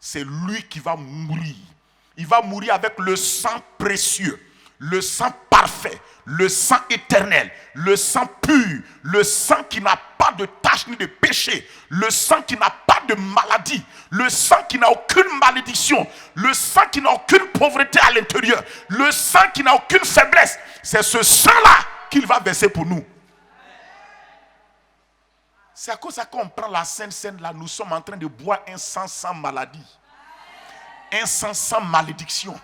C'est lui qui va mourir. Il va mourir avec le sang précieux, le sang parfait, le sang éternel, le sang pur, le sang qui n'a pas de tache ni de péché, le sang qui n'a pas de maladie, le sang qui n'a aucune malédiction, le sang qui n'a aucune pauvreté à l'intérieur, le sang qui n'a aucune faiblesse. C'est ce sang-là qu'il va verser pour nous. C'est à cause de ça qu'on prend la Sainte Seine là, nous sommes en train de boire un sang sans maladie, un sang sans malédiction,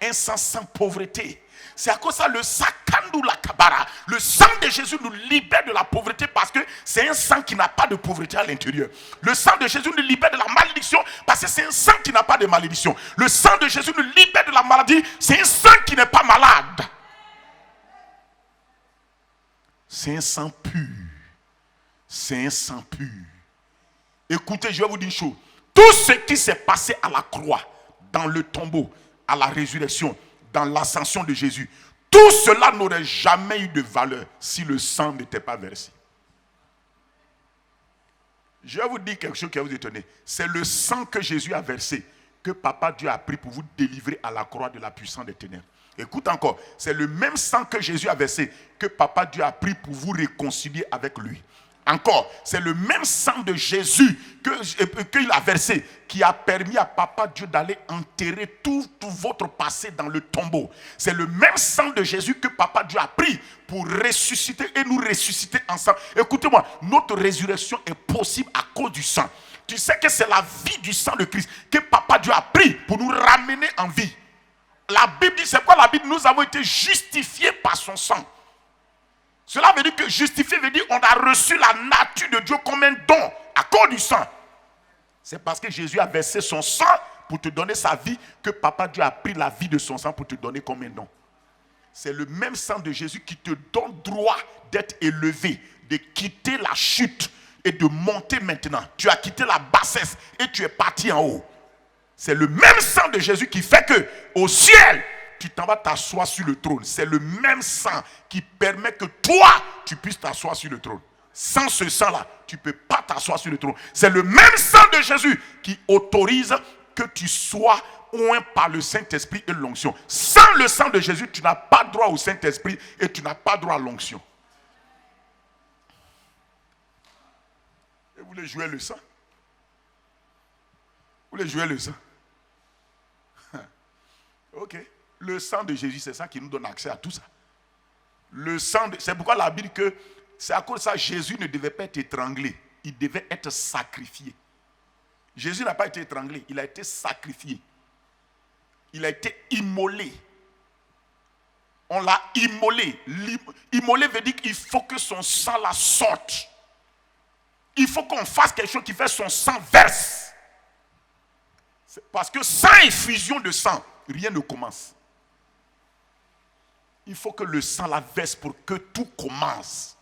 un sang sans pauvreté. C'est à cause de ça le sakandou la kabara, le sang de Jésus nous libère de la pauvreté parce que c'est un sang qui n'a pas de pauvreté à l'intérieur. Le sang de Jésus nous libère de la malédiction parce que c'est un sang qui n'a pas de malédiction. Le sang de Jésus nous libère de la maladie, c'est un sang qui n'est pas malade. C'est un sang pur. C'est un sang pur. Écoutez, je vais vous dire une chose. Tout ce qui s'est passé à la croix, dans le tombeau, à la résurrection, dans l'ascension de Jésus, tout cela n'aurait jamais eu de valeur si le sang n'était pas versé. Je vais vous dire quelque chose qui va vous étonner. C'est le sang que Jésus a versé, que Papa Dieu a pris pour vous délivrer à la croix de la puissance des ténèbres. Écoute encore, c'est le même sang que Jésus a versé, que Papa Dieu a pris pour vous réconcilier avec lui. Encore, c'est le même sang de Jésus qu'il a versé qui a permis à Papa Dieu d'aller enterrer tout votre passé dans le tombeau. C'est le même sang de Jésus que Papa Dieu a pris pour ressusciter et nous ressusciter ensemble. Écoutez-moi, notre résurrection est possible à cause du sang. Tu sais que c'est la vie du sang de Christ que Papa Dieu a pris pour nous ramener en vie. La Bible dit, c'est quoi la Bible? Nous avons été justifiés par son sang. Cela veut dire que justifié veut dire qu'on a reçu la nature de Dieu comme un don à cause du sang. C'est parce que Jésus a versé son sang pour te donner sa vie que Papa Dieu a pris la vie de son sang pour te donner comme un don. C'est le même sang de Jésus qui te donne droit d'être élevé, de quitter la chute et de monter maintenant. Tu as quitté la bassesse et tu es parti en haut. C'est le même sang de Jésus qui fait que au ciel, tu t'en vas t'asseoir sur le trône. C'est le même sang qui permet que toi, tu puisses t'asseoir sur le trône. Sans ce sang-là, tu ne peux pas t'asseoir sur le trône. C'est le même sang de Jésus qui autorise que tu sois oint par le Saint-Esprit et l'onction. Sans le sang de Jésus, tu n'as pas droit au Saint-Esprit et tu n'as pas droit à l'onction. Et vous voulez jouer le sang? Vous voulez jouer le sang? Ok. Le sang de Jésus, c'est ça qui nous donne accès à tout ça. C'est pourquoi la Bible dit que c'est à cause de ça que Jésus ne devait pas être étranglé. Il devait être sacrifié. Jésus n'a pas été étranglé, il a été sacrifié. Il a été immolé. On l'a immolé. Immolé veut dire qu'il faut que son sang la sorte. Il faut qu'on fasse quelque chose qui fait son sang verse. Parce que sans effusion de sang, rien ne commence. Il faut que le sang la verse pour que tout commence.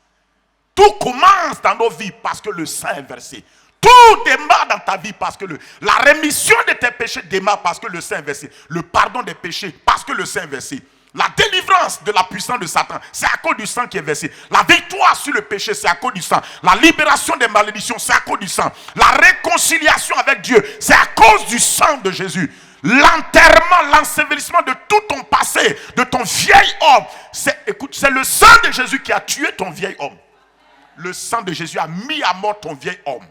Tout commence dans nos vies parce que le sang est versé. Tout démarre dans ta vie parce que la rémission de tes péchés démarre parce que le sang est versé. Le pardon des péchés parce que le sang est versé. La délivrance de la puissance de Satan, c'est à cause du sang qui est versé. La victoire sur le péché, c'est à cause du sang. La libération des malédictions, c'est à cause du sang. La réconciliation avec Dieu, c'est à cause du sang de Jésus. L'enterrement, l'ensevelissement de tout ton passé, de ton vieil homme. C'est le sang de Jésus qui a tué ton vieil homme. Le sang de Jésus a mis à mort ton vieil homme.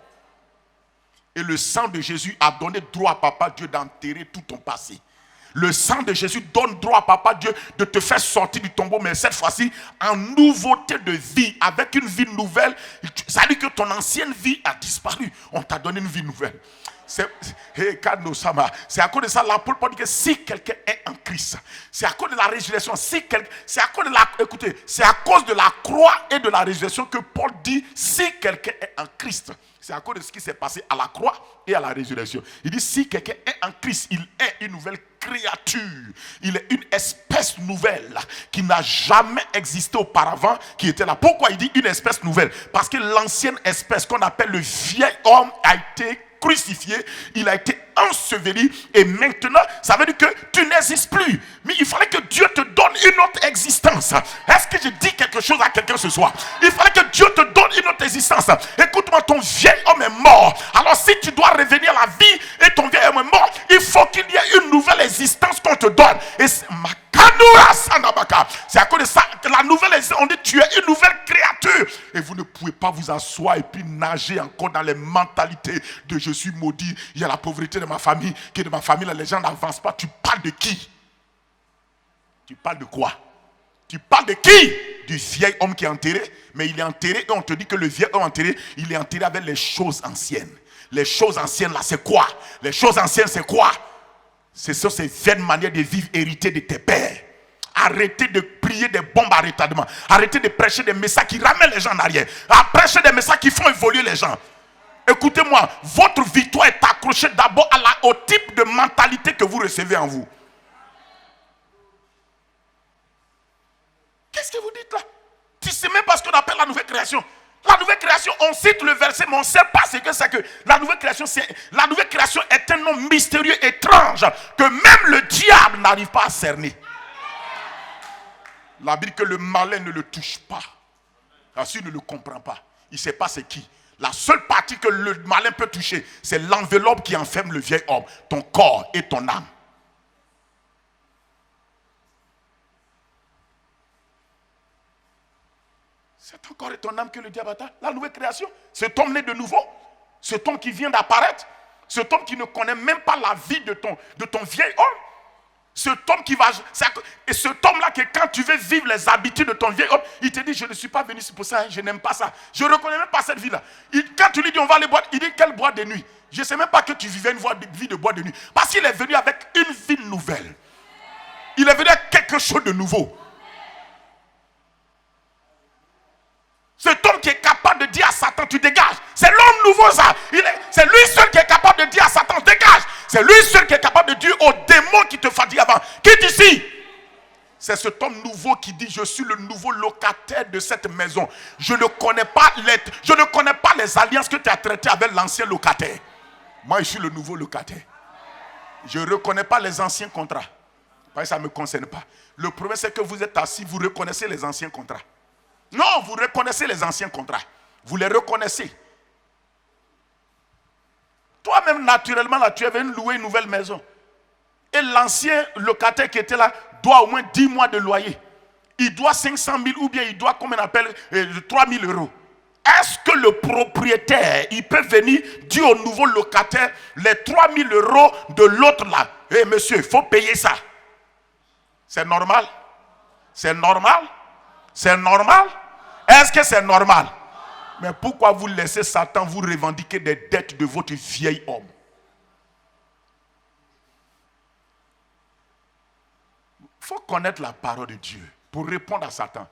Et le sang de Jésus a donné droit à Papa Dieu d'enterrer tout ton passé. Le sang de Jésus donne droit à Papa Dieu de te faire sortir du tombeau, mais cette fois-ci en nouveauté de vie, avec une vie nouvelle. Ça veut dire que ton ancienne vie a disparu. On t'a donné une vie nouvelle. C'est à cause de ça, l'apôtre Paul dit que si quelqu'un est en Christ, c'est à cause de la résurrection, c'est à cause de c'est à cause de la croix et de la résurrection que Paul dit si quelqu'un est en Christ. C'est à cause de ce qui s'est passé à la croix et à la résurrection. Il dit si quelqu'un est en Christ, il est une nouvelle créature. Il est une espèce nouvelle qui n'a jamais existé auparavant, qui était là. Pourquoi il dit une espèce nouvelle? Parce que l'ancienne espèce qu'on appelle le vieil homme a été crucifié, il a été enseveli et maintenant ça veut dire que tu n'existes plus, mais il fallait que Dieu te donne une autre existence. Est-ce que je dis quelque chose à quelqu'un ce soir? Il fallait que Dieu te donne une autre existence. Écoute-moi, ton vieil homme est mort, alors si tu dois revenir à la vie et ton vieil homme est mort, il faut qu'il y ait une nouvelle existence qu'on te donne. Et c'est à cause de ça que la nouvelle existence, on dit tu es une nouvelle créature et vous ne pouvez pas vous asseoir et puis nager encore dans les mentalités de je suis maudit, il y a la pauvreté de ma famille, que de ma famille les gens n'avancent pas. Tu parles de qui? Tu parles de quoi? Tu parles de qui? Du vieil homme qui est enterré, mais il est enterré et on te dit que le vieil homme enterré, il est enterré avec les choses anciennes. Les choses anciennes là, c'est quoi? Les choses anciennes, c'est quoi? Ce sont ces vieilles manières de vivre héritées de tes pères. Arrêtez de prier des bombes à retardement. Arrêtez de prêcher des messages qui ramènent les gens en arrière. Prêchez des messages qui font évoluer les gens. Écoutez-moi, votre victoire est accrochée d'abord au type de mentalité que vous recevez en vous. Qu'est-ce que vous dites là? Tu sais même pas ce qu'on appelle la nouvelle création. La nouvelle création, on cite le verset, mais on ne sait pas ce que c'est que la nouvelle création. La nouvelle création est un nom mystérieux, étrange, que même le diable n'arrive pas à cerner. La Bible dit que le malin ne le touche pas. Parce qu'il ne le comprend pas. Il ne sait pas c'est qui. La seule partie que le malin peut toucher, c'est l'enveloppe qui enferme le vieil homme, ton corps et ton âme. C'est ton corps et ton âme que le diable attaque. La nouvelle création, cet homme né de nouveau, cet homme qui vient d'apparaître, cet homme qui ne connaît même pas la vie de ton vieil homme. Cet homme qui va... Et cet homme-là, que quand tu veux vivre les habitudes de ton vieil homme, il te dit, je ne suis pas venu pour ça, je n'aime pas ça. Je ne reconnais même pas cette vie-là. Quand tu lui dis, on va aller boire, il dit, quelle boîte de nuit? Je ne sais même pas que tu vivais une vie de boîte de nuit. Parce qu'il est venu avec une vie nouvelle. Il est venu avec quelque chose de nouveau. Cet homme qui est capable de dire à Satan, tu dégages. C'est l'homme nouveau ça. C'est lui seul qui est capable de dire à Satan, dégage. C'est lui seul qui est capable de dire aux démons qui te fatiguent avant, quitte ici. C'est cet homme nouveau qui dit, je suis le nouveau locataire de cette maison. Je ne connais pas les alliances que tu as traitées avec l'ancien locataire. Moi, je suis le nouveau locataire. Je ne reconnais pas les anciens contrats. Parce que ça ne me concerne pas. Le problème, c'est que vous êtes assis, vous reconnaissez les anciens contrats. Non, vous reconnaissez les anciens contrats. Vous les reconnaissez. Toi-même, naturellement, là, tu es venu louer une nouvelle maison. Et l'ancien locataire qui était là doit au moins 10 mois de loyer. Il doit 500 000 ou bien il doit, comme on appelle, 3 000 euros. Est-ce que le propriétaire, il peut venir dire au nouveau locataire les 3 000 euros de l'autre là? Eh monsieur, il faut payer ça. C'est normal? C'est normal? C'est normal? Est-ce que c'est normal? Mais pourquoi vous laissez Satan vous revendiquer des dettes de votre vieil homme? Il faut connaître la parole de Dieu pour répondre à Satan.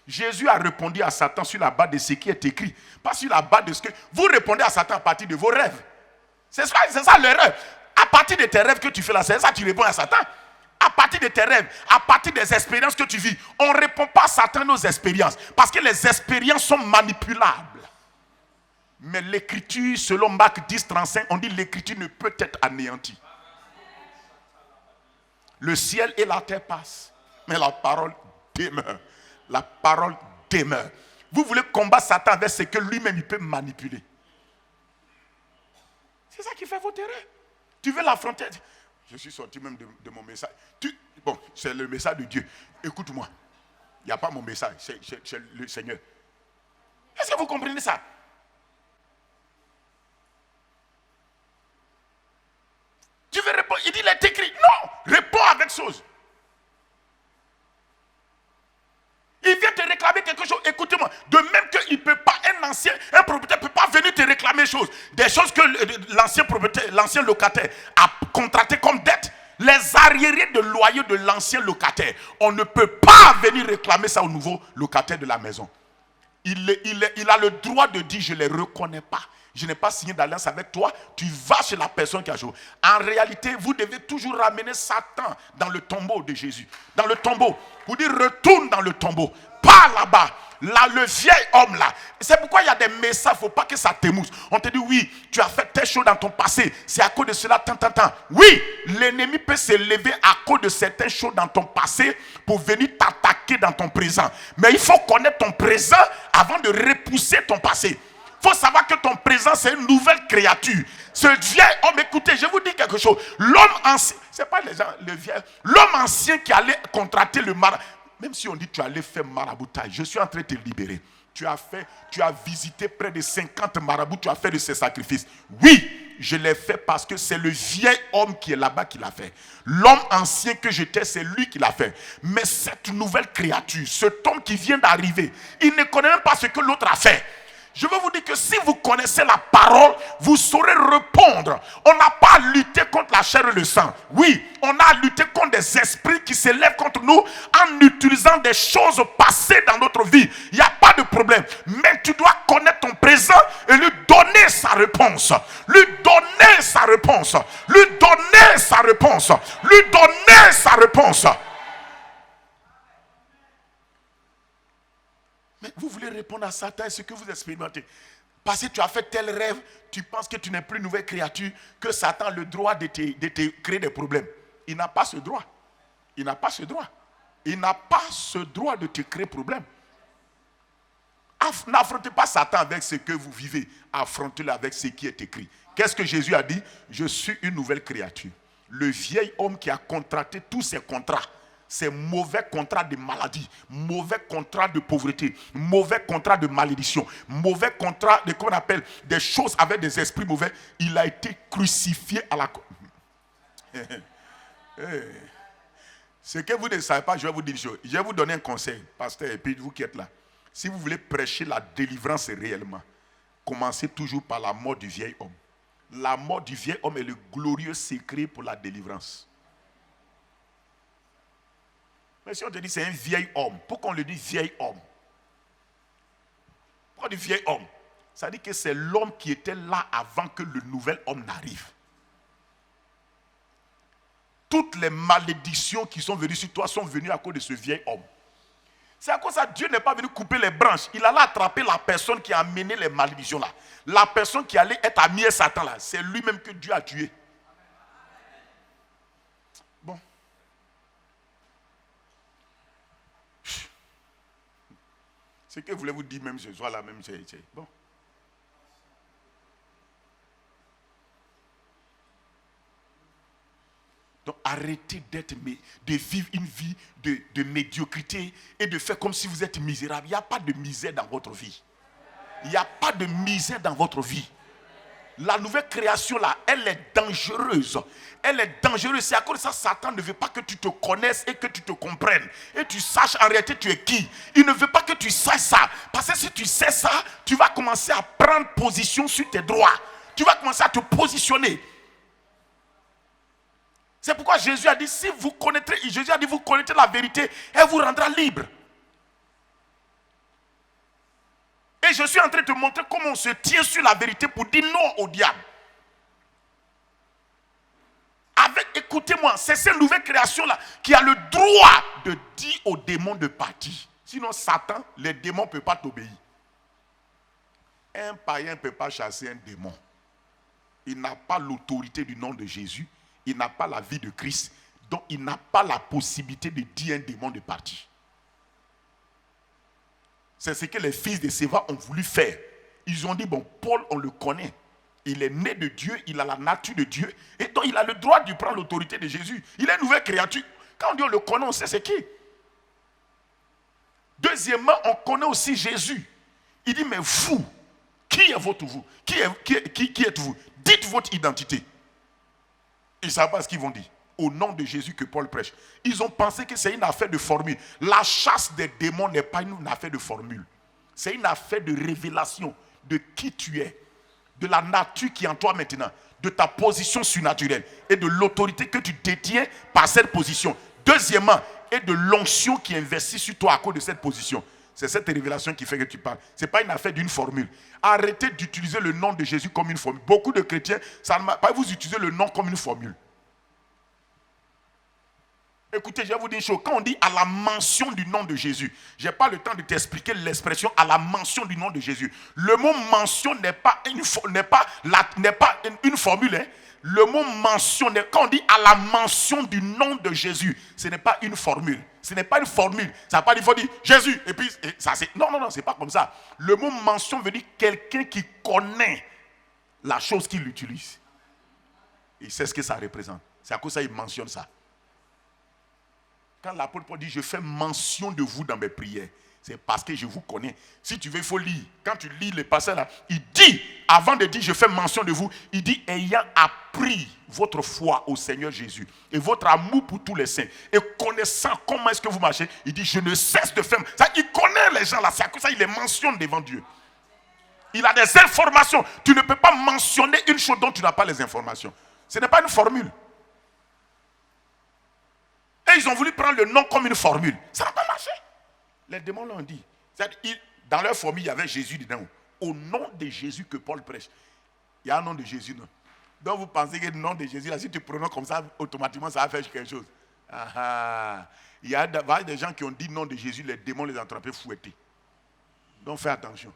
Jésus a répondu à Satan sur la base de ce qui est écrit, pas sur la base de ce que... Vous répondez à Satan à partir de vos rêves. C'est ça l'erreur. À partir de tes rêves que tu fais là, c'est ça que tu réponds à Satan. À partir de tes rêves, à partir des expériences que tu vis, on ne répond pas à Satan nos expériences. Parce que les expériences sont manipulables. Mais l'écriture, selon Marc 10, 35, on dit l'écriture ne peut être anéantie. Le ciel et la terre passent, mais la parole demeure. La parole demeure. Vous voulez combattre Satan avec ce que lui-même il peut manipuler. C'est ça qui fait votre erreur. Tu veux l'affronter. Je suis sorti même de mon message. Bon, c'est le message de Dieu. Écoute-moi. Il n'y a pas mon message, c'est le Seigneur. Est-ce que vous comprenez ça? Tu veux répondre? Il dit, il est écrit. Non, réponds avec chose. Il vient te réclamer quelque chose. Écoutez-moi. De même qu'il ne peut pas, un propriétaire ne peut pas venir te réclamer des choses que l'ancien locataire a contracté comme dette. Les arriérés de loyer de l'ancien locataire, on ne peut pas venir réclamer ça au nouveau locataire de la maison. Il a le droit de dire, je ne les reconnais pas. Je n'ai pas signé d'alliance avec toi. Tu vas chez la personne qui a joué. En réalité, vous devez toujours ramener Satan dans le tombeau de Jésus. Dans le tombeau. Vous dites, retourne dans le tombeau. Pas là-bas. Là, le vieil homme là. C'est pourquoi il y a des messages. Il ne faut pas que ça t'émousse. On te dit, oui, tu as fait telle chose dans ton passé. C'est à cause de cela, tant. Oui, l'ennemi peut se lever à cause de certaines choses dans ton passé pour venir t'attaquer dans ton présent. Mais il faut connaître ton présent avant de repousser ton passé. Il faut savoir que ton présent, c'est une nouvelle créature. Ce vieil homme, écoutez, je vous dis quelque chose. L'homme ancien, c'est pas les gens, le vieil. L'homme ancien qui allait contracter le marabout. Même si on dit tu allais faire maraboutage, je suis en train de te libérer. Tu as visité près de 50 marabouts, tu as fait de ces sacrifices. Oui, je l'ai fait parce que c'est le vieil homme qui est là-bas qui l'a fait. L'homme ancien que j'étais, c'est lui qui l'a fait. Mais cette nouvelle créature, cet homme qui vient d'arriver, il ne connaît même pas ce que l'autre a fait. Je veux vous dire que si vous connaissez la parole, vous saurez répondre. On n'a pas à lutter contre la chair et le sang. Oui, on a à lutter contre des esprits qui se lèvent contre nous en utilisant des choses passées dans notre vie. Il n'y a pas de problème. Mais tu dois connaître ton présent et lui donner sa réponse. Lui donner sa réponse. Lui donner sa réponse. Lui donner sa réponse. Mais vous voulez répondre à Satan et ce que vous expérimentez. Parce que tu as fait tel rêve, tu penses que tu n'es plus une nouvelle créature, que Satan a le droit de te créer des problèmes. Il n'a pas ce droit. Il n'a pas ce droit. Il n'a pas ce droit de te créer problème. N'affrontez pas Satan avec ce que vous vivez. Affrontez-le avec ce qui est écrit. Qu'est-ce que Jésus a dit? Je suis une nouvelle créature. Le vieil homme qui a contracté tous ses contrats, ces mauvais contrats de maladie, mauvais contrats de pauvreté, mauvais contrats de malédiction, mauvais contrats de, qu'on appelle, des choses avec des esprits mauvais, il a été crucifié à la croix. Ce que vous ne savez pas, je vais vous dire une chose. Je vais vous donner un conseil, pasteur, et puis vous qui êtes là. Si vous voulez prêcher la délivrance réellement, commencez toujours par la mort du vieil homme. La mort du vieil homme est le glorieux secret pour la délivrance. Mais si on te dit c'est un vieil homme, pourquoi on le dit vieil homme? Pourquoi on dit vieil homme? Ça dit que c'est l'homme qui était là avant que le nouvel homme n'arrive. Toutes les malédictions qui sont venues sur toi sont venues à cause de ce vieil homme. C'est à cause de ça que Dieu n'est pas venu couper les branches. Il allait attraper la personne qui a amené les malédictions là. La personne qui allait être amie à Satan là. C'est lui-même que Dieu a tué. Bon. Ce que je voulais vous dire même ce soir là, même c'est bon. Donc arrêtez de vivre une vie de médiocrité et de faire comme si vous êtes misérable. Il n'y a pas de misère dans votre vie. Il n'y a pas de misère dans votre vie. La nouvelle création là, elle est dangereuse. Elle est dangereuse. C'est à cause de ça Satan ne veut pas que tu te connaisses et que tu te comprennes. Et tu saches en réalité tu es qui. Il ne veut pas que tu saches ça. Parce que si tu sais ça, tu vas commencer à prendre position sur tes droits. Tu vas commencer à te positionner. C'est pourquoi Jésus a dit, si vous connaîtrez, Jésus a dit, vous connaîtrez la vérité, elle vous rendra libre. Et je suis en train de te montrer comment on se tient sur la vérité pour dire non au diable. Écoutez-moi, c'est cette nouvelle création-là qui a le droit de dire aux démons de partir. Sinon, Satan, les démons ne peuvent pas t'obéir. Un païen ne peut pas chasser un démon. Il n'a pas l'autorité du nom de Jésus. Il n'a pas la vie de Christ. Donc, il n'a pas la possibilité de dire à un démon de partir. C'est ce que les fils de Séva ont voulu faire. Ils ont dit, bon, Paul, on le connaît. Il est né de Dieu, il a la nature de Dieu. Et donc, il a le droit de prendre l'autorité de Jésus. Il est une nouvelle créature. Quand on dit on le connaît, on sait c'est qui. Deuxièmement, on connaît aussi Jésus. Il dit, mais vous, qui êtes-vous? Qui êtes-vous? Dites votre identité. Ils ne savent pas ce qu'ils vont dire. Au nom de Jésus que Paul prêche. Ils ont pensé que c'est une affaire de formule. La chasse des démons n'est pas une affaire de formule. C'est une affaire de révélation de qui tu es. de la nature qui est en toi maintenant, de ta position surnaturelle et de l'autorité que tu détiens par cette position. Deuxièmement, et de l'onction qui investit sur toi à cause de cette position. C'est cette révélation qui fait que tu parles. Ce n'est pas une affaire d'une formule. Arrêtez d'utiliser le nom de Jésus comme une formule. Beaucoup de chrétiens, ça ne m'a pas vous utiliser le nom comme une formule. Écoutez, je vais vous dire une chose. Quand on dit à la mention du nom de Jésus, je n'ai pas le temps de t'expliquer l'expression à la mention du nom de Jésus. Le mot mention n'est pas une formule. Hein. Le mot mention, quand on dit à la mention du nom de Jésus, ce n'est pas une formule. Ce n'est pas une formule. Ça ne veut pas dire, il faut dire Jésus. Et puis, ça c'est. Non, ce n'est pas comme ça. Le mot mention veut dire quelqu'un qui connaît la chose qu'il utilise. Il sait ce que ça représente. C'est à cause de ça qu'il mentionne ça. Quand l'apôtre Paul dit, je fais mention de vous dans mes prières, c'est parce que je vous connais. Si tu veux, il faut lire. Quand tu lis les passages là, il dit, avant de dire, je fais mention de vous, il dit, ayant appris votre foi au Seigneur Jésus et votre amour pour tous les saints et connaissant comment est-ce que vous marchez, il dit, je ne cesse de faire. Ça, il connaît les gens là, c'est à cause de ça il les mentionne devant Dieu. Il a des informations. Tu ne peux pas mentionner une chose dont tu n'as pas les informations. Ce n'est pas une formule. Et ils ont voulu prendre le nom comme une formule. Ça n'a pas marché. Les démons l'ont dit. Dans leur formule, il y avait Jésus dedans. Au nom de Jésus que Paul prêche. Il y a un nom de Jésus, non? Donc vous pensez que le nom de Jésus, là, si tu prononces comme ça, automatiquement, ça va faire quelque chose. Il y a des gens qui ont dit le nom de Jésus, les démons les ont attrapés fouettés. Donc fais attention.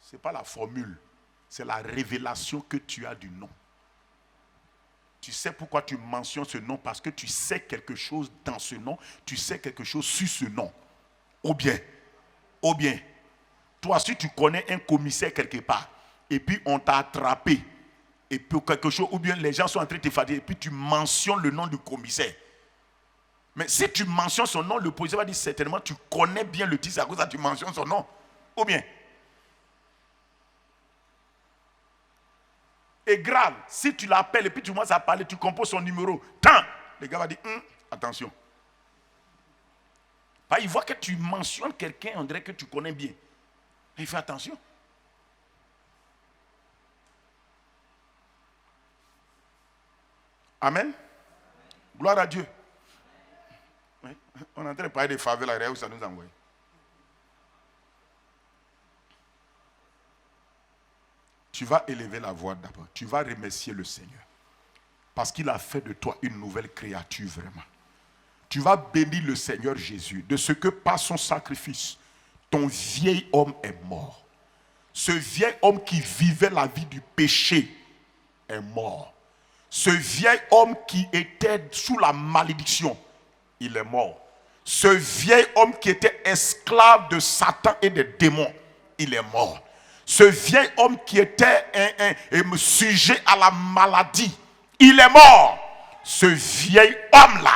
Ce n'est pas la formule. C'est la révélation que tu as du nom. Tu sais pourquoi tu mentionnes ce nom? Parce que tu sais quelque chose dans ce nom. Tu sais quelque chose sur ce nom. Ou bien, toi, si tu connais un commissaire quelque part, et puis on t'a attrapé, et puis quelque chose, ou bien les gens sont en train de te fatiguer, et puis tu mentionnes le nom du commissaire. Mais si tu mentionnes son nom, le policier va dire certainement, tu connais bien le titre, c'est à cause de ça tu mentionnes son nom. Ou bien. Et grave, si tu l'appelles et puis tu commences à parler, tu composes son numéro, tant, le gars va dire, attention. Il voit que tu mentionnes quelqu'un, on dirait que tu connais bien. Il fait attention. Amen. Gloire à Dieu. Oui. On est en train de parler des faveurs là, où ça nous envoie. Tu vas élever la voix d'abord. Tu vas remercier le Seigneur. Parce qu'il a fait de toi une nouvelle créature vraiment. Tu vas bénir le Seigneur Jésus de ce que par son sacrifice, ton vieil homme est mort. Ce vieil homme qui vivait la vie du péché est mort. Ce vieil homme qui était sous la malédiction, il est mort. Ce vieil homme qui était esclave de Satan et des démons, il est mort. Ce vieil homme qui était sujet à la maladie, il est mort. Ce vieil homme-là,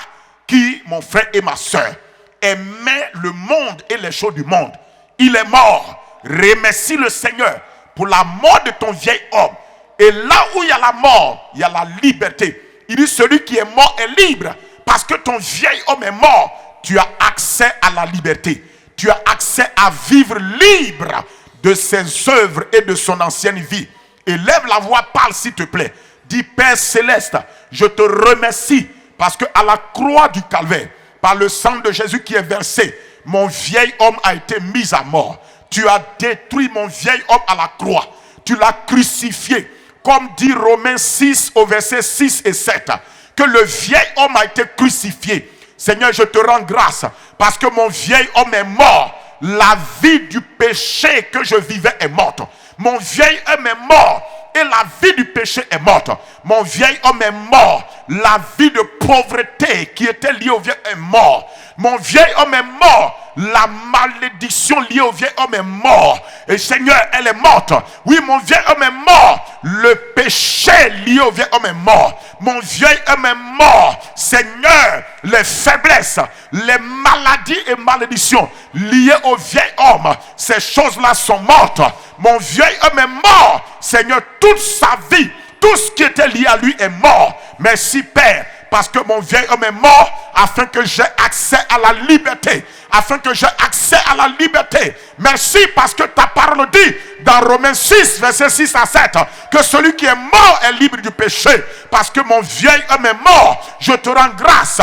qui, mon frère et ma soeur, aimait le monde et les choses du monde, il est mort. Remercie le Seigneur pour la mort de ton vieil homme. Et là où il y a la mort, il y a la liberté. Il dit, celui qui est mort est libre. Parce que ton vieil homme est mort, tu as accès à la liberté. Tu as accès à vivre libre de ses œuvres et de son ancienne vie. Élève la voix, parle s'il te plaît. Dis, Père Céleste, je te remercie parce qu'à la croix du Calvaire, par le sang de Jésus qui est versé, mon vieil homme a été mis à mort. Tu as détruit mon vieil homme à la croix. Tu l'as crucifié. Comme dit Romains 6 au verset 6 et 7, que le vieil homme a été crucifié. Seigneur, je te rends grâce parce que mon vieil homme est mort. La vie du péché que je vivais est morte. Mon vieil homme est mort et la vie du péché est morte. Mon vieil homme est mort. La vie de pauvreté qui était liée au vieil est mort. Mon vieil homme est mort. La malédiction liée au vieil homme est mort. Et Seigneur, elle est morte. Oui, mon vieil homme est mort. Le péché lié au vieil homme est mort. Mon vieil homme est mort. Seigneur, les faiblesses, les maladies et malédictions liées au vieil homme, ces choses-là sont mortes. Mon vieil homme est mort. Seigneur, toute sa vie, tout ce qui était lié à lui est mort. Merci Père, parce que mon vieil homme est mort, afin que j'ai accès à la liberté. Afin que j'ai accès à la liberté. Merci parce que ta parole dit dans Romains 6, versets 6 à 7, que celui qui est mort est libre du péché. Parce que mon vieil homme est mort, je te rends grâce.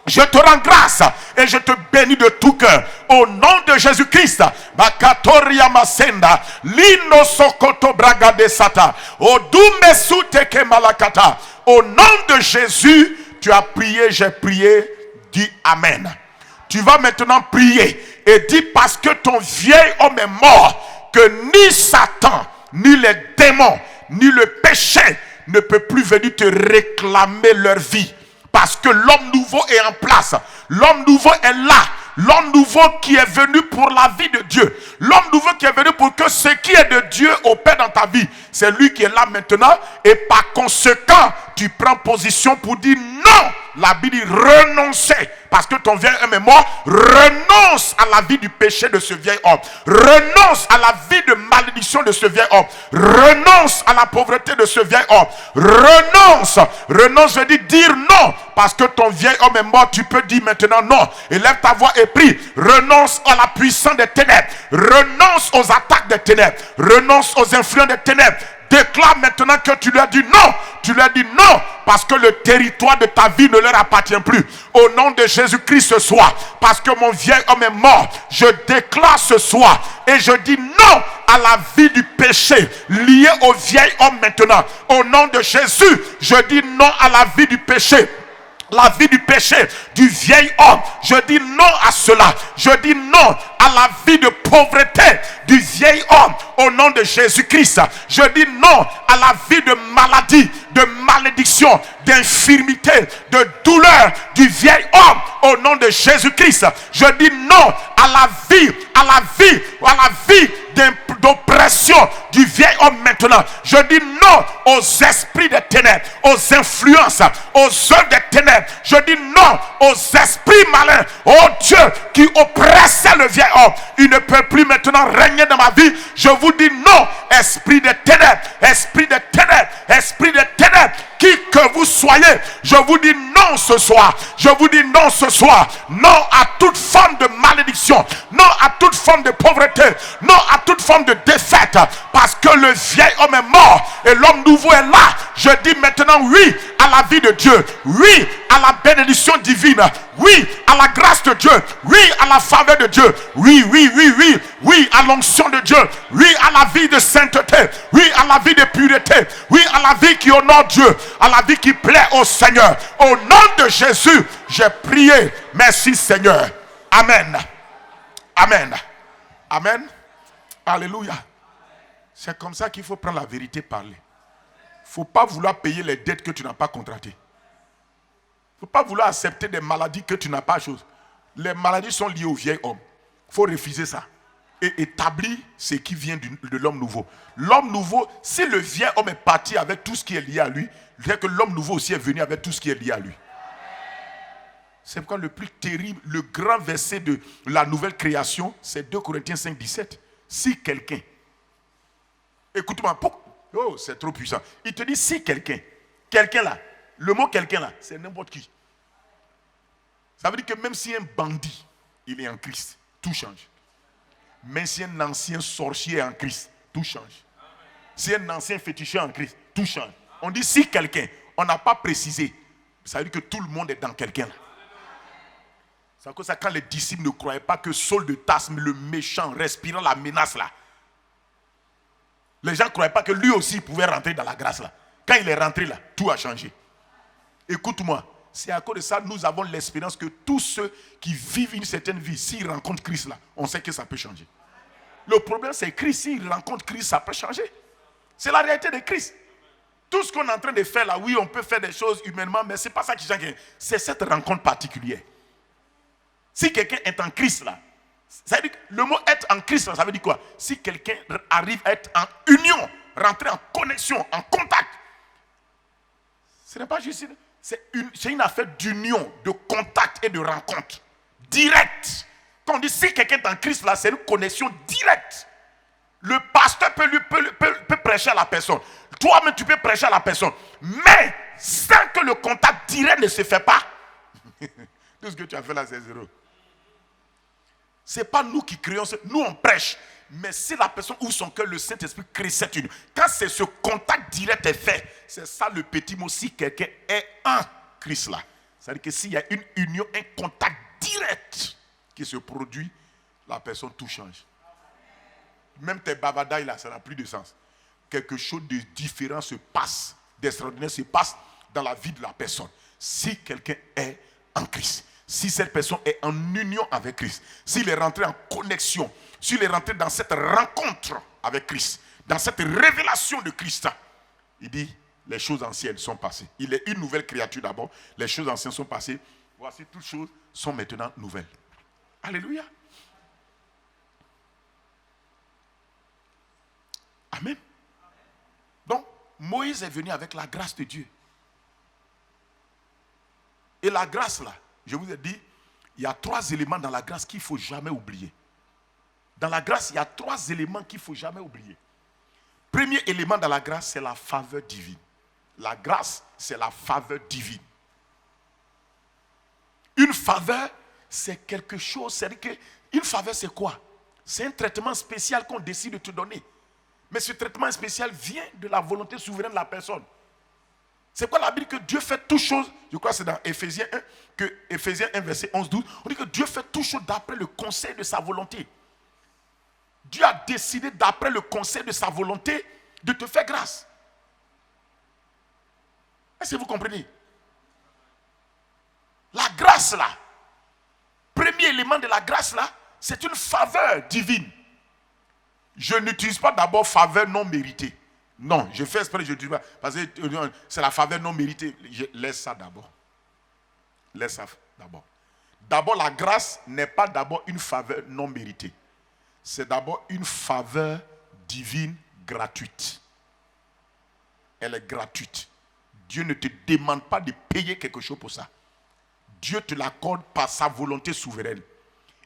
Je te rends grâce et je te bénis de tout cœur. Au nom de Jésus-Christ. Bakatoria masenda. Lino sokoto bragade sata. Odume suteke malakata. Au nom de Jésus, tu as prié, j'ai prié. Dis Amen. Tu vas maintenant prier et dis parce que ton vieil homme est mort, que ni Satan, ni les démons, ni le péché ne peut plus venir te réclamer leur vie. Parce que l'homme nouveau est en place. L'homme nouveau est là. L'homme nouveau qui est venu pour la vie de Dieu. L'homme nouveau qui est venu pour que ce qui est de Dieu opère dans ta vie. C'est lui qui est là maintenant. Et par conséquent, tu prends position pour dire non. La Bible dit renoncer. Parce que ton vieil homme est mort. Renonce à la vie du péché de ce vieil homme. Renonce à la vie de malédiction de ce vieil homme. Renonce à la pauvreté de ce vieil homme. Renonce. Renonce veut dire non. Parce que ton vieil homme est mort, tu peux dire maintenant non. Élève ta voix et prie. Renonce à la puissance des ténèbres. Renonce aux attaques des ténèbres. Renonce aux influences des ténèbres. Déclare maintenant que tu lui as dit non. Tu lui as dit non parce que le territoire de ta vie ne leur appartient plus. Au nom de Jésus-Christ ce soir, parce que mon vieil homme est mort, je déclare ce soir et je dis non à la vie du péché lié au vieil homme maintenant. Au nom de Jésus, je dis non à la vie du péché. La vie du péché du vieil homme, je dis non à cela. Je dis non à la vie de pauvreté du vieil homme au nom de Jésus-Christ. Je dis non à la vie de maladie, de malédiction, d'infirmité, de douleur du vieil homme au nom de Jésus-Christ. Je dis non à la vie d'oppression du vieil homme maintenant. Je dis non aux esprits des ténèbres, aux influences, aux œuvres des ténèbres. Je dis non aux esprits malins, oh Dieu, qui oppressaient le vieil homme. Il ne peut plus maintenant régner dans ma vie. Je vous dis non, esprit des ténèbres, esprit des ténèbres, esprit des ténèbres. Qui que vous soyez, je vous dis non ce soir. Je vous dis non ce soir. Non à toute forme de malédiction. Non à toute forme de pauvreté. Non à toute forme de défaite. Parce que le vieil homme est mort et l'homme nouveau est là. Je dis maintenant oui à la vie de Dieu. Oui à la bénédiction divine. Oui à la grâce de Dieu. Oui à la faveur de Dieu. Oui, oui, oui, oui. Oui à l'onction de Dieu. Oui à la vie de sainteté. Oui à la vie de pureté. Oui à la vie qui honore Dieu. À la vie qui plaît au Seigneur. Au nom de Jésus, j'ai prié. Merci Seigneur. Amen. Amen. Amen. Alléluia. C'est comme ça qu'il faut prendre la vérité, parler. Il ne faut pas vouloir payer les dettes que tu n'as pas contractées. Il ne faut pas vouloir accepter des maladies que tu n'as pas chose. Les maladies sont liées au vieil homme. Il faut refuser ça. Et établir ce qui vient de l'homme nouveau. L'homme nouveau, si le vieil homme est parti avec tout ce qui est lié à lui, c'est que l'homme nouveau aussi est venu avec tout ce qui est lié à lui. C'est pourquoi le plus terrible, le grand verset de la nouvelle création, c'est 2 Corinthiens 5, 17. Si quelqu'un, écoute-moi, oh, c'est trop puissant. Il te dit si quelqu'un là, le mot quelqu'un là, c'est n'importe qui. Ça veut dire que même si un bandit, il est en Christ, tout change. Même si un ancien sorcier est en Christ, tout change. Si un ancien féticheur en Christ, tout change. On dit si quelqu'un, on n'a pas précisé. Ça veut dire que tout le monde est dans quelqu'un. C'est à cause de ça quand les disciples ne croyaient pas que Saul de Tarse, le méchant, respirant la menace là, les gens ne croyaient pas que lui aussi pouvait rentrer dans la grâce là. Quand il est rentré là, tout a changé. Écoute-moi, c'est à cause de ça nous avons l'espérance que tous ceux qui vivent une certaine vie, s'ils rencontrent Christ là, on sait que ça peut changer. Le problème c'est que Christ, s'ils rencontrent Christ, ça peut changer. C'est la réalité de Christ. Tout ce qu'on est en train de faire là, oui, on peut faire des choses humainement, mais ce n'est pas ça qui change. C'est cette rencontre particulière. Si quelqu'un est en Christ là, ça veut dire que le mot être en Christ là, ça veut dire quoi? Si quelqu'un arrive à être en union, rentrer en connexion, en contact, ce n'est pas juste, c'est une affaire d'union, de contact et de rencontre. Directe. Quand on dit si quelqu'un est en Christ là, c'est une connexion directe. Le pasteur peut prêcher à la personne. Toi-même, tu peux prêcher à la personne. Mais sans que le contact direct ne se fait pas, tout ce que tu as fait là, c'est zéro. Ce n'est pas nous qui créons, nous on prêche. Mais si la personne ouvre son cœur, le Saint-Esprit crée cette union. Quand c'est ce contact direct est fait, c'est ça le petit mot, si quelqu'un est un Christ là. C'est-à-dire que s'il y a une union, un contact direct qui se produit, la personne, tout change. Même tes babadailles là, ça n'a plus de sens. Quelque chose de différent se passe, d'extraordinaire se passe dans la vie de la personne. Si quelqu'un est en Christ, si cette personne est en union avec Christ, s'il est rentré en connexion, s'il est rentré dans cette rencontre avec Christ, dans cette révélation de Christ, il dit, les choses anciennes sont passées. Il est une nouvelle créature d'abord. Les choses anciennes sont passées. Voici, toutes choses sont maintenant nouvelles. Alléluia. Amen. Donc, Moïse est venu avec la grâce de Dieu. Et la grâce là, je vous ai dit, il y a 3 éléments dans la grâce qu'il ne faut jamais oublier. Dans la grâce, il y a 3 éléments qu'il ne faut jamais oublier. Premier élément dans la grâce, c'est la faveur divine. La grâce, c'est la faveur divine. Une faveur, c'est quelque chose, c'est-à-dire qu'une faveur, c'est quoi? C'est un traitement spécial qu'on décide de te donner. Mais ce traitement spécial vient de la volonté souveraine de la personne. C'est quoi la Bible que Dieu fait toutes choses? Je crois que c'est dans Éphésiens 1, que Éphésiens 1, verset 11-12. On dit que Dieu fait toutes choses d'après le conseil de sa volonté. Dieu a décidé d'après le conseil de sa volonté de te faire grâce. Est-ce que vous comprenez? La grâce là, premier élément de la grâce là, c'est une faveur divine. Je n'utilise pas d'abord faveur non méritée. Non, je fais exprès, je ne dis pas, parce que c'est la faveur non méritée. Je laisse ça d'abord. Laisse ça d'abord. D'abord, la grâce n'est pas d'abord une faveur non méritée. C'est d'abord une faveur divine gratuite. Elle est gratuite. Dieu ne te demande pas de payer quelque chose pour ça. Dieu te l'accorde par sa volonté souveraine.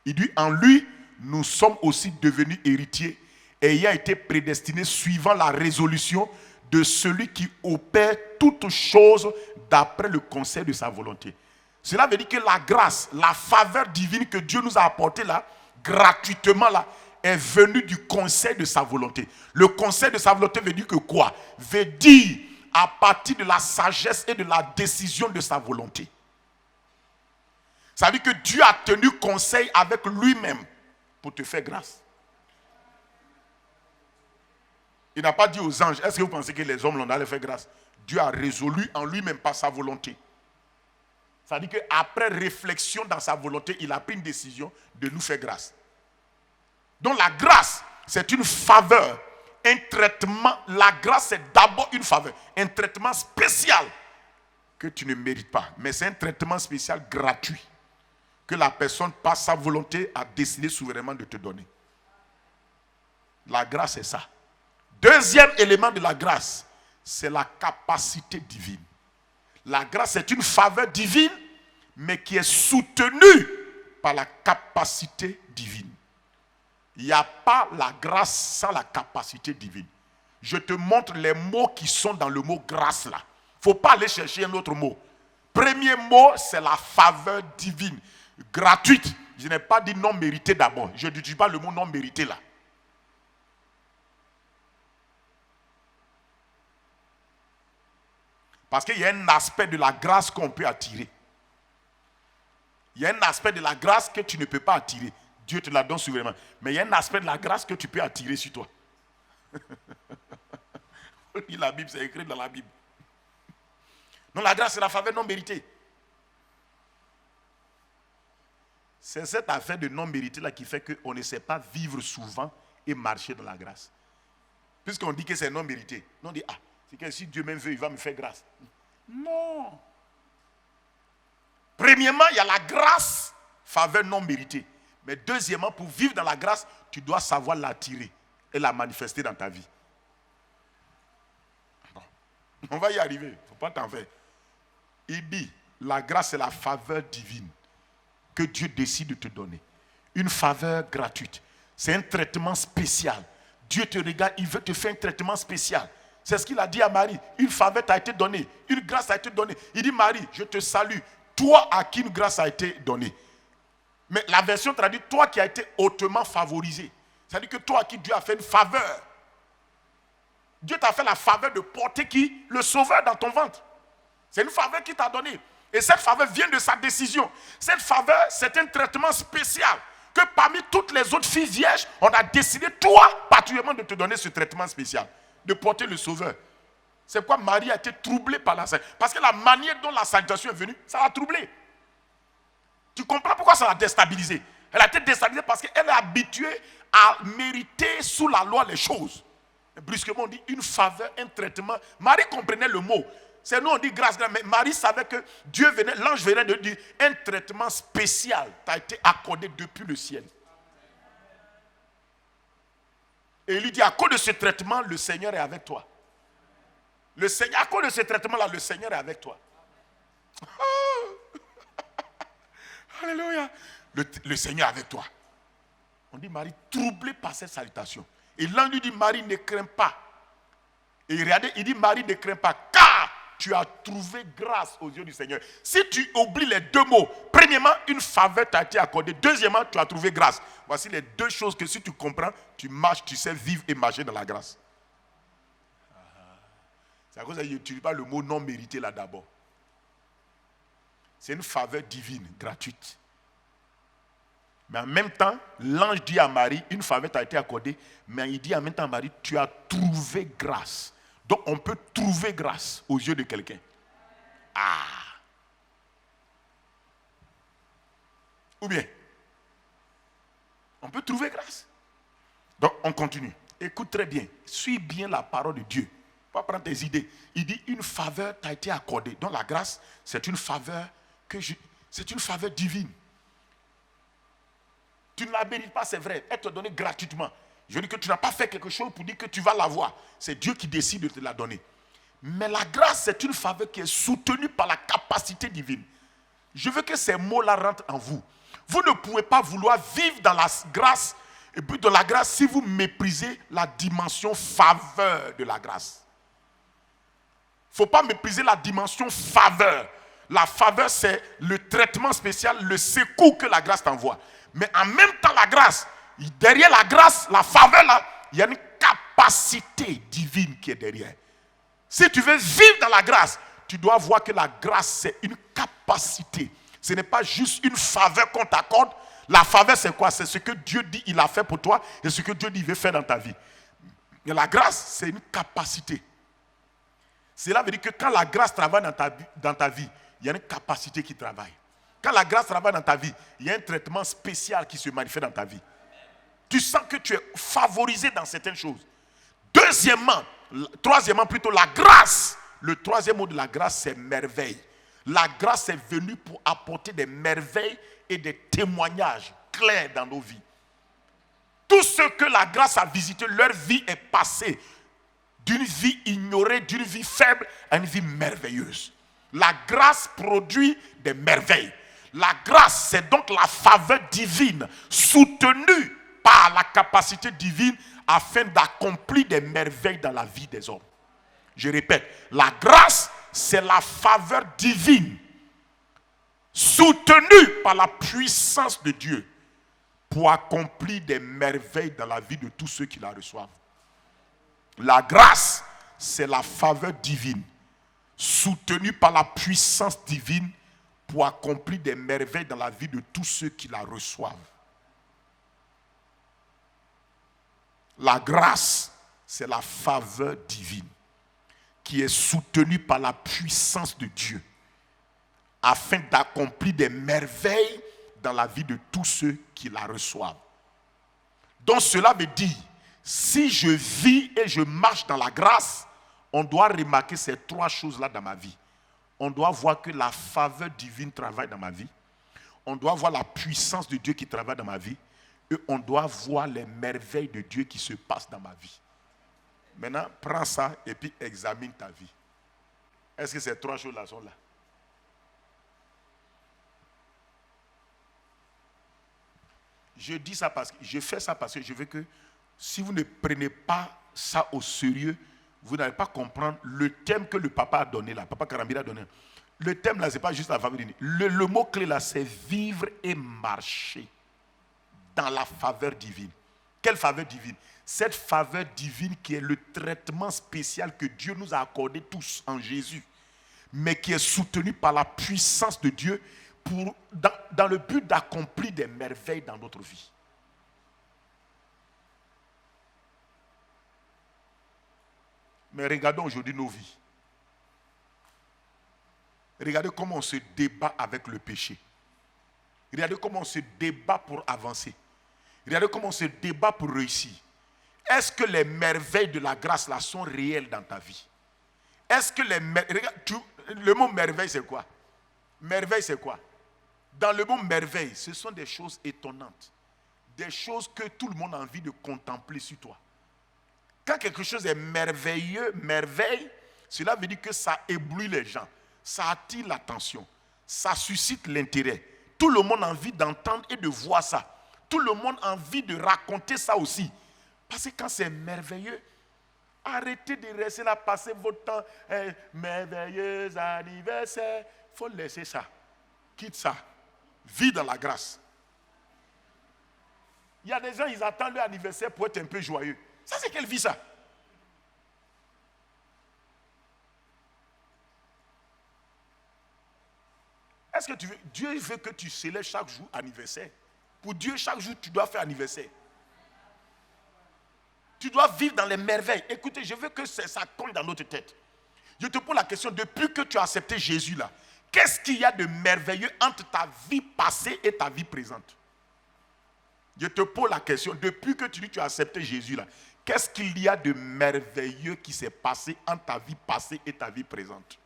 Il dit, en lui, nous sommes aussi devenus héritiers, ayant été prédestinés suivant la résolution de celui qui opère toutes choses d'après le conseil de sa volonté. Cela veut dire que la grâce, la faveur divine que Dieu nous a apportée là, gratuitement là, est venue du conseil de sa volonté. Le conseil de sa volonté veut dire que quoi? Veut dire à partir de la sagesse et de la décision de sa volonté. Ça veut dire que Dieu a tenu conseil avec lui-même pour te faire grâce. Il n'a pas dit aux anges, est-ce que vous pensez que les hommes l'ont allé faire grâce? Dieu a résolu en lui-même par sa volonté. Ça veut dire qu'après réflexion dans sa volonté, il a pris une décision de nous faire grâce. Donc la grâce, c'est une faveur, un traitement. La grâce, c'est d'abord une faveur, un traitement spécial que tu ne mérites pas. Mais c'est un traitement spécial gratuit que la personne, par sa volonté, a décidé souverainement de te donner. La grâce, c'est ça. Deuxième élément de la grâce, c'est la capacité divine. La grâce est une faveur divine, mais qui est soutenue par la capacité divine. Il n'y a pas la grâce sans la capacité divine. Je te montre les mots qui sont dans le mot grâce là. Il ne faut pas aller chercher un autre mot. Premier mot, c'est la faveur divine. Gratuite. Je n'ai pas dit non mérité d'abord. Je ne dis pas le mot non mérité là. Parce qu'il y a un aspect de la grâce qu'on peut attirer. Il y a un aspect de la grâce que tu ne peux pas attirer. Dieu te la donne souverainement. Mais il y a un aspect de la grâce que tu peux attirer sur toi. La Bible, c'est écrit dans la Bible. Non, la grâce, c'est la faveur non méritée. C'est cette affaire de non mérité là qui fait qu'on ne sait pas vivre souvent et marcher dans la grâce. Puisqu'on dit que c'est non mérité. Non, on dit, ah, c'est que si Dieu même veut, il va me faire grâce. Non. Premièrement, il y a la grâce, faveur non méritée. Mais deuxièmement, pour vivre dans la grâce, tu dois savoir l'attirer et la manifester dans ta vie. Bon. On va y arriver, il ne faut pas t'en faire. Il dit, la grâce c'est la faveur divine que Dieu décide de te donner. Une faveur gratuite. C'est un traitement spécial. Dieu te regarde, il veut te faire un traitement spécial. C'est ce qu'il a dit à Marie. Une faveur t'a été donnée. Une grâce t'a été donnée. Il dit, Marie, je te salue. Toi à qui une grâce a été donnée. Mais la version traduit, toi qui as été hautement favorisé. C'est-à-dire que toi à qui Dieu a fait une faveur. Dieu t'a fait la faveur de porter qui? Le sauveur dans ton ventre. C'est une faveur qu'il t'a donnée. Et cette faveur vient de sa décision. Cette faveur, c'est un traitement spécial. Que parmi toutes les autres filles vierges, on a décidé, toi, particulièrement, de te donner ce traitement spécial. De porter le sauveur. C'est pourquoi Marie a été troublée par la salutation. Parce que la manière dont la salutation est venue, ça l'a troublée. Tu comprends pourquoi ça l'a déstabilisée? Elle a été déstabilisée parce qu'elle est habituée à mériter sous la loi les choses. Et brusquement, on dit une faveur, un traitement. Marie comprenait le mot. C'est nous, on dit grâce, mais Marie savait que Dieu venait, l'ange venait de dire, un traitement spécial t'a été accordé depuis le ciel. Et il lui dit, à cause de ce traitement, le Seigneur est avec toi. Le Seigneur, à cause de ce traitement-là, le Seigneur est avec toi. Oh. Alléluia. Le Seigneur est avec toi. On dit Marie, troublée par cette salutation. Et l'ange lui dit, Marie, ne crains pas. Et regardez, il dit, Marie, ne crains pas, car tu as trouvé grâce aux yeux du Seigneur. Si tu oublies les deux mots, premièrement, une faveur t'a été accordée. Deuxièmement, tu as trouvé grâce. Voici les deux choses que si tu comprends, tu marches, tu sais vivre et marcher dans la grâce. C'est à cause que je n'utilise pas le mot non mérité là d'abord. C'est une faveur divine, gratuite. Mais en même temps, l'ange dit à Marie, une faveur t'a été accordée, mais il dit en même temps à Marie, tu as trouvé grâce. Donc on peut trouver grâce aux yeux de quelqu'un. Ah. Ou bien, on peut trouver grâce. Donc on continue. Écoute très bien. Suis bien la parole de Dieu. Pas prendre tes idées. Il dit une faveur t'a été accordée. Donc la grâce, c'est une faveur c'est une faveur divine. Tu ne la mérites pas, c'est vrai. Elle te donnée gratuitement. Je dis que tu n'as pas fait quelque chose pour dire que tu vas l'avoir. C'est Dieu qui décide de te la donner. Mais la grâce, c'est une faveur qui est soutenue par la capacité divine. Je veux que ces mots-là rentrent en vous. Vous ne pouvez pas vouloir vivre dans la grâce, et puis dans la grâce si vous méprisez la dimension faveur de la grâce. Il ne faut pas mépriser la dimension faveur. La faveur, c'est le traitement spécial, le secours que la grâce t'envoie. Mais en même temps, la grâce, derrière la grâce, la faveur là, il y a une capacité divine qui est derrière. Si tu veux vivre dans la grâce, tu dois voir que la grâce, c'est une capacité. Ce n'est pas juste une faveur qu'on t'accorde. La faveur, c'est quoi? C'est ce que Dieu dit il a fait pour toi et ce que Dieu dit il veut faire dans ta vie. Mais la grâce, c'est une capacité. Cela veut dire que quand la grâce travaille dans ta vie, il y a une capacité qui travaille. Quand la grâce travaille dans ta vie, il y a un traitement spécial qui se manifeste dans ta vie. Tu sens que tu es favorisé dans certaines choses. Troisièmement plutôt, la grâce. Le troisième mot de la grâce, c'est merveille. La grâce est venue pour apporter des merveilles et des témoignages clairs dans nos vies. Tous ceux que la grâce a visités, leur vie est passée d'une vie ignorée, d'une vie faible à une vie merveilleuse. La grâce produit des merveilles. La grâce, c'est donc la faveur divine soutenue par la capacité divine afin d'accomplir des merveilles dans la vie des hommes. Je répète, la grâce, c'est la faveur divine soutenue par la puissance de Dieu pour accomplir des merveilles dans la vie de tous ceux qui la reçoivent. La grâce, c'est la faveur divine soutenue par la puissance divine pour accomplir des merveilles dans la vie de tous ceux qui la reçoivent. La grâce, c'est la faveur divine qui est soutenue par la puissance de Dieu afin d'accomplir des merveilles dans la vie de tous ceux qui la reçoivent. Donc cela veut dire, si je vis et je marche dans la grâce, on doit remarquer ces trois choses-là dans ma vie. On doit voir que la faveur divine travaille dans ma vie. On doit voir la puissance de Dieu qui travaille dans ma vie. Et on doit voir les merveilles de Dieu qui se passent dans ma vie. Maintenant, prends ça et puis examine ta vie. Est-ce que ces trois choses-là sont là? Je dis ça parce que je fais ça parce que je veux que si vous ne prenez pas ça au sérieux, Vous n'allez pas comprendre le thème que le papa a donné là, papa Karambira a donné. Le thème là, ce n'est pas juste la faveur divine. Le mot clé là, c'est vivre et marcher dans la faveur divine. Quelle faveur divine? Cette faveur divine qui est le traitement spécial que Dieu nous a accordé tous en Jésus, mais qui est soutenu par la puissance de Dieu dans le but d'accomplir des merveilles dans notre vie. Mais regardons aujourd'hui nos vies. Regardez comment on se débat avec le péché. Regardez comment on se débat pour avancer. Regardez comment on se débat pour réussir. Est-ce que les merveilles de la grâce là sont réelles dans ta vie? Est-ce que le mot merveille c'est quoi? Merveille c'est quoi? Dans le mot merveille, ce sont des choses étonnantes. Des choses que tout le monde a envie de contempler sur toi. Quand quelque chose est merveilleux, merveille, cela veut dire que ça éblouit les gens. Ça attire l'attention. Ça suscite l'intérêt. Tout le monde a envie d'entendre et de voir ça. Tout le monde a envie de raconter ça aussi. Parce que quand c'est merveilleux, arrêtez de rester là, passer votre temps. Merveilleux anniversaire. Il faut laisser ça. Quitte ça. Vis dans la grâce. Il y a des gens, ils attendent leur anniversaire pour être un peu joyeux. Ça, c'est quelle vie ça? Est-ce que Dieu veut que tu célèbres chaque jour anniversaire? Pour Dieu, chaque jour, tu dois faire anniversaire. Tu dois vivre dans les merveilles. Écoutez, je veux que ça colle dans notre tête. Je te pose la question, depuis que tu as accepté Jésus là, qu'est-ce qu'il y a de merveilleux entre ta vie passée et ta vie présente? Je te pose la question, depuis que tu as accepté Jésus là, qu'est-ce qu'il y a de merveilleux qui s'est passé entre ta vie passée et ta vie présente?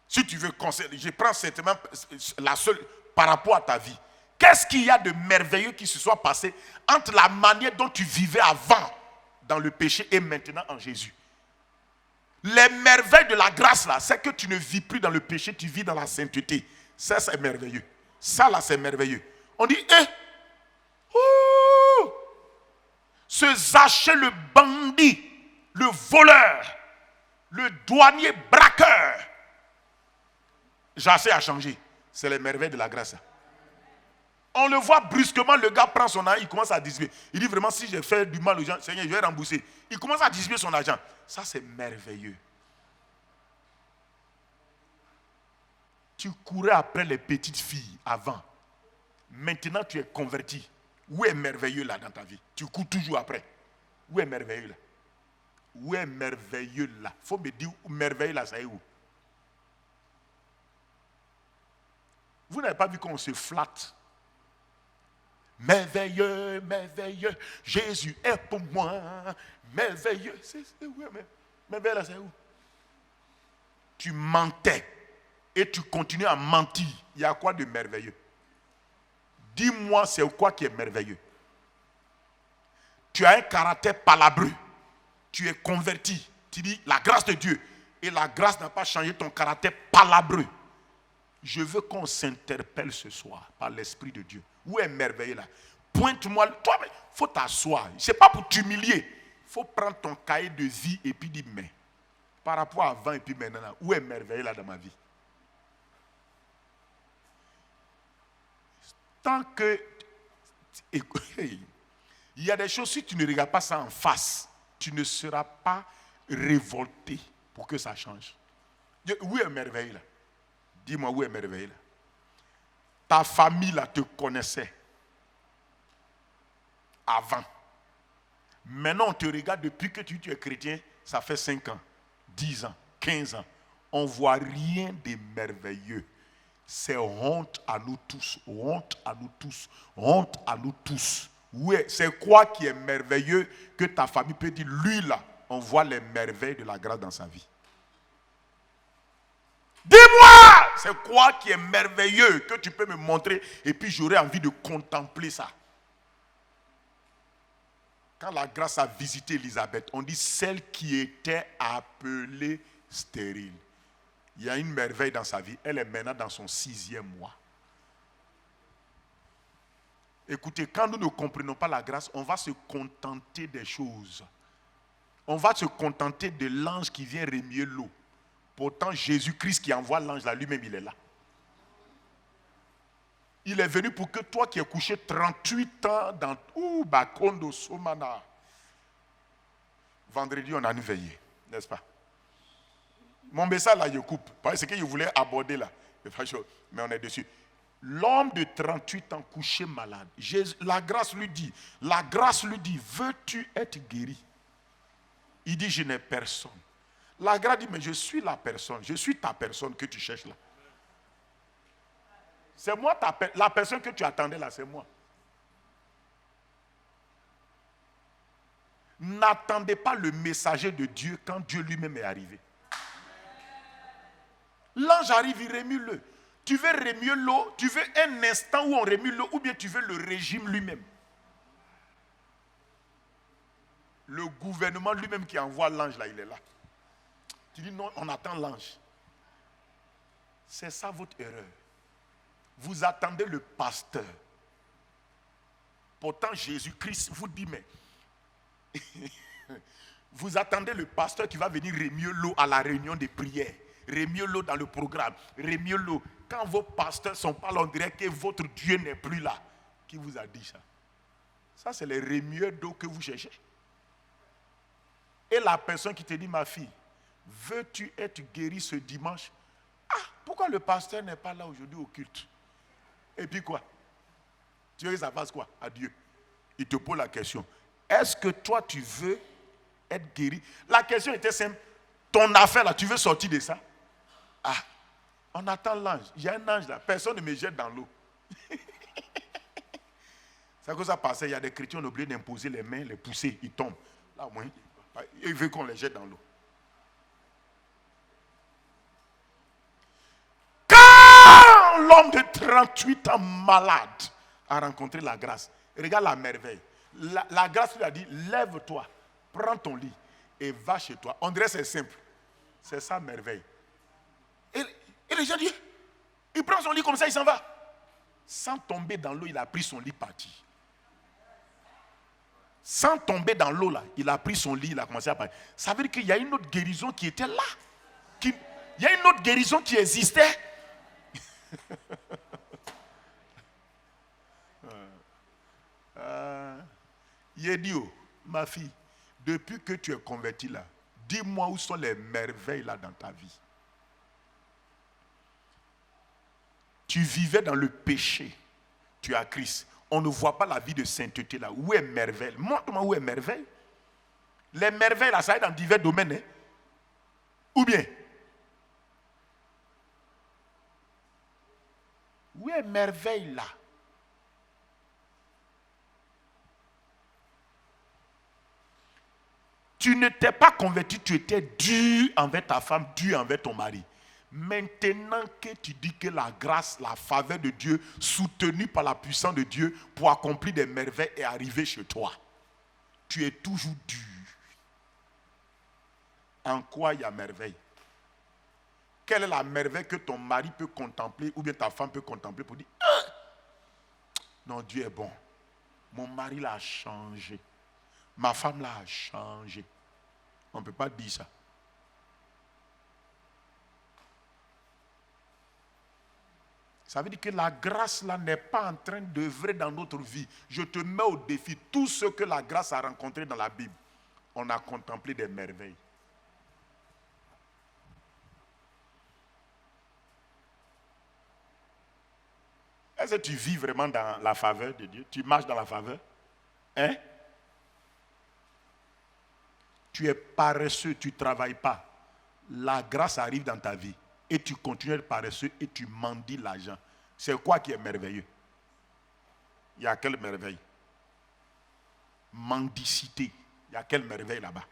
Si tu veux conseiller, je prends certainement la seule par rapport à ta vie. Qu'est-ce qu'il y a de merveilleux qui se soit passé entre la manière dont tu vivais avant dans le péché et maintenant en Jésus? Les merveilles de la grâce là, c'est que tu ne vis plus dans le péché, tu vis dans la sainteté. Ça, c'est merveilleux. Ça là, c'est merveilleux. On dit, ce Zachée le bandit, le voleur, le douanier braqueur. Zachée a changé. C'est les merveilles de la grâce. On le voit brusquement, le gars prend son argent, il commence à distribuer. Il dit vraiment, si j'ai fait du mal aux gens, Seigneur, je vais rembourser. Il commence à distribuer son argent. Ça, c'est merveilleux. Tu courais après les petites filles avant. Maintenant, tu es converti. Où est merveilleux là dans ta vie? Tu cours toujours après. Où est merveilleux là? Où est merveilleux là? Il faut me dire où merveilleux là, ça est où? Vous n'avez pas vu qu'on se flatte? Merveilleux, merveilleux, Jésus est pour moi. Merveilleux. C'est où? Merveilleux là, c'est où? Tu mentais et tu continues à mentir. Il y a quoi de merveilleux? Dis-moi, c'est quoi qui est merveilleux? Tu as un caractère palabreux. Tu es converti. Tu dis la grâce de Dieu. Et la grâce n'a pas changé ton caractère palabreux. Je veux qu'on s'interpelle ce soir par l'Esprit de Dieu. Où est merveilleux là? Pointe-moi. Toi, il faut t'asseoir. Ce n'est pas pour t'humilier. Il faut prendre ton cahier de vie et puis dire, mais par rapport à avant et puis maintenant, où est merveilleux là dans ma vie? Tant que... Il y a des choses, si tu ne regardes pas ça en face, tu ne seras pas révolté pour que ça change. Où est merveilleux là? Dis-moi où est merveilleux là? Ta famille là te connaissait avant. Maintenant on te regarde depuis que tu es chrétien, ça fait 5 ans, 10 ans, 15 ans. On ne voit rien de merveilleux. C'est honte à nous tous, honte à nous tous, honte à nous tous. Oui, c'est quoi qui est merveilleux que ta famille peut dire, lui là, on voit les merveilles de la grâce dans sa vie. Dis-moi, c'est quoi qui est merveilleux que tu peux me montrer et puis j'aurais envie de contempler ça. Quand la grâce a visité Élisabeth, on dit celle qui était appelée stérile. Il y a une merveille dans sa vie. Elle est maintenant dans son 6e mois. Écoutez, quand nous ne comprenons pas la grâce, on va se contenter des choses. On va se contenter de l'ange qui vient remuer l'eau. Pourtant, Jésus-Christ qui envoie l'ange là, lui-même, il est là. Il est venu pour que toi qui es couché 38 ans dans Bakondo Somana. Vendredi, on a une veillée, n'est-ce pas? Mon message là, je coupe. Parce que je voulais aborder là. Mais on est dessus. L'homme de 38 ans couché malade. La grâce lui dit, veux-tu être guéri? Il dit, je n'ai personne. La grâce dit, mais je suis la personne. Je suis ta personne que tu cherches là. C'est moi, la personne que tu attendais là, c'est moi. N'attendez pas le messager de Dieu quand Dieu lui-même est arrivé. L'ange arrive, il remue l'eau. Tu veux remuer l'eau, tu veux un instant où on remue l'eau, ou bien tu veux le régime lui-même. Le gouvernement lui-même qui envoie l'ange là, il est là. Tu dis non, on attend l'ange. C'est ça votre erreur. Vous attendez le pasteur. Pourtant, Jésus-Christ vous dit, mais vous attendez le pasteur qui va venir remuer l'eau à la réunion des prières, remuer l'eau dans le programme, remuer l'eau. Quand vos pasteurs sont pas là, on dirait que votre Dieu n'est plus là. Qui vous a dit ça? Ça, c'est les remueurs d'eau que vous cherchez. Et la personne qui te dit, ma fille, veux-tu être guérie ce dimanche? Ah, pourquoi le pasteur n'est pas là aujourd'hui au culte? Et puis quoi? Tu veux que ça fasse quoi à Dieu? Il te pose la question. Est-ce que toi, tu veux être guéri? La question était simple. Ton affaire là, tu veux sortir de ça? Ah, on attend l'ange. Il y a un ange là. Personne ne me jette dans l'eau. C'est à cause ça passait. Il y a des chrétiens, on a oublié d'imposer les mains, les pousser, ils tombent. Là, moi, il veut qu'on les jette dans l'eau. Quand l'homme de 38 ans malade a rencontré la grâce, regarde la merveille. La grâce lui a dit, lève-toi, prends ton lit et va chez toi. On dirait que c'est simple. C'est ça merveille. Et les gens disent, il prend son lit comme ça, il s'en va. Sans tomber dans l'eau, il a pris son lit parti. Sans tomber dans l'eau là, il a pris son lit, il a commencé à partir. Ça veut dire qu'il y a une autre guérison qui était là. Il y a une autre guérison qui existait. Yedio, ma fille, depuis que tu es convertie là, dis-moi où sont les merveilles là dans ta vie. Tu vivais dans le péché, tu as Christ. On ne voit pas la vie de sainteté là. Où est merveille? Montre-moi où est merveille. Les merveilles là, ça est dans divers domaines. Hein? Ou bien, où est merveille là? Tu ne t'es pas converti, tu étais dur envers ta femme, dur envers ton mari. Maintenant que tu dis que la grâce, la faveur de Dieu, soutenue par la puissance de Dieu pour accomplir des merveilles est arrivée chez toi, tu es toujours dur. En quoi il y a merveille? Quelle est la merveille que ton mari peut contempler ou bien ta femme peut contempler pour dire non, Dieu est bon. Mon mari l'a changé. Ma femme l'a changé. On ne peut pas dire ça. Ça veut dire que la grâce là n'est pas en train d'œuvrer dans notre vie. Je te mets au défi. Tout ce que la grâce a rencontré dans la Bible, on a contemplé des merveilles. Est-ce que tu vis vraiment dans la faveur de Dieu? Tu marches dans la faveur? Hein? Tu es paresseux, tu ne travailles pas. La grâce arrive dans ta vie. Et tu continues à être paresseux et tu mendies l'argent. C'est quoi qui est merveilleux? Il y a quelle merveille? Mendicité. Il y a quelle merveille là-bas?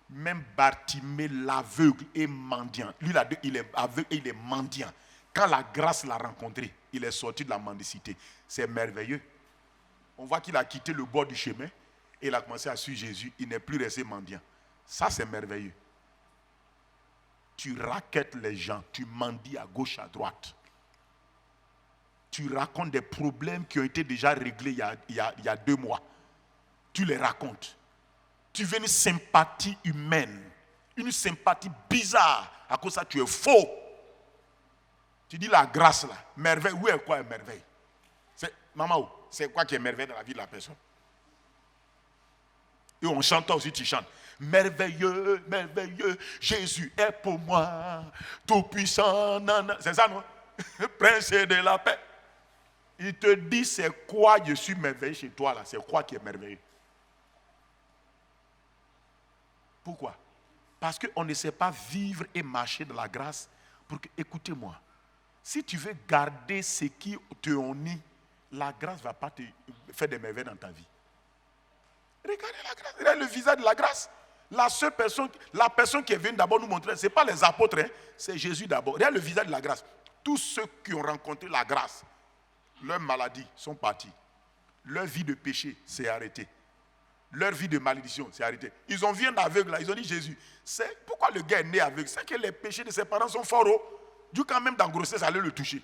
Même Bartimée, l'aveugle, est mendiant. Lui, il est aveugle et il est mendiant. Quand la grâce l'a rencontré, il est sorti de la mendicité. C'est merveilleux. On voit qu'il a quitté le bord du chemin et il a commencé à suivre Jésus. Il n'est plus resté mendiant. Ça, c'est merveilleux. Tu raquettes les gens, tu mendies à gauche, à droite. Tu racontes des problèmes qui ont été déjà réglés il y a 2 mois. Tu les racontes. Tu veux une sympathie humaine, une sympathie bizarre. À cause de ça, tu es faux. Tu dis la grâce là, merveille. Où est quoi est merveille? Maman, c'est quoi qui est merveille dans la vie de la personne? Et on chante aussi, tu chantes. Merveilleux, merveilleux, Jésus est pour moi, tout puissant. C'est ça, non? Prince de la paix. Il te dit c'est quoi je suis merveilleux chez toi là, c'est quoi qui est merveilleux? Pourquoi? Parce qu'on ne sait pas vivre et marcher dans la grâce. Pour que, écoutez-moi, si tu veux garder ce qui te unit, la grâce ne va pas te faire des merveilles dans ta vie. Regardez la grâce, regardez le visage de la grâce. La personne qui est venue d'abord nous montrer, ce n'est pas les apôtres, hein, c'est Jésus d'abord. Regarde le visage de la grâce. Tous ceux qui ont rencontré la grâce, leurs maladies sont parties. Leur vie de péché s'est arrêtée. Leur vie de malédiction s'est arrêtée. Ils ont vu un aveugle là, ils ont dit Jésus, c'est pourquoi le gars est né aveugle? C'est que les péchés de ses parents sont forts. Dieu quand même dans la grossesse allait le toucher.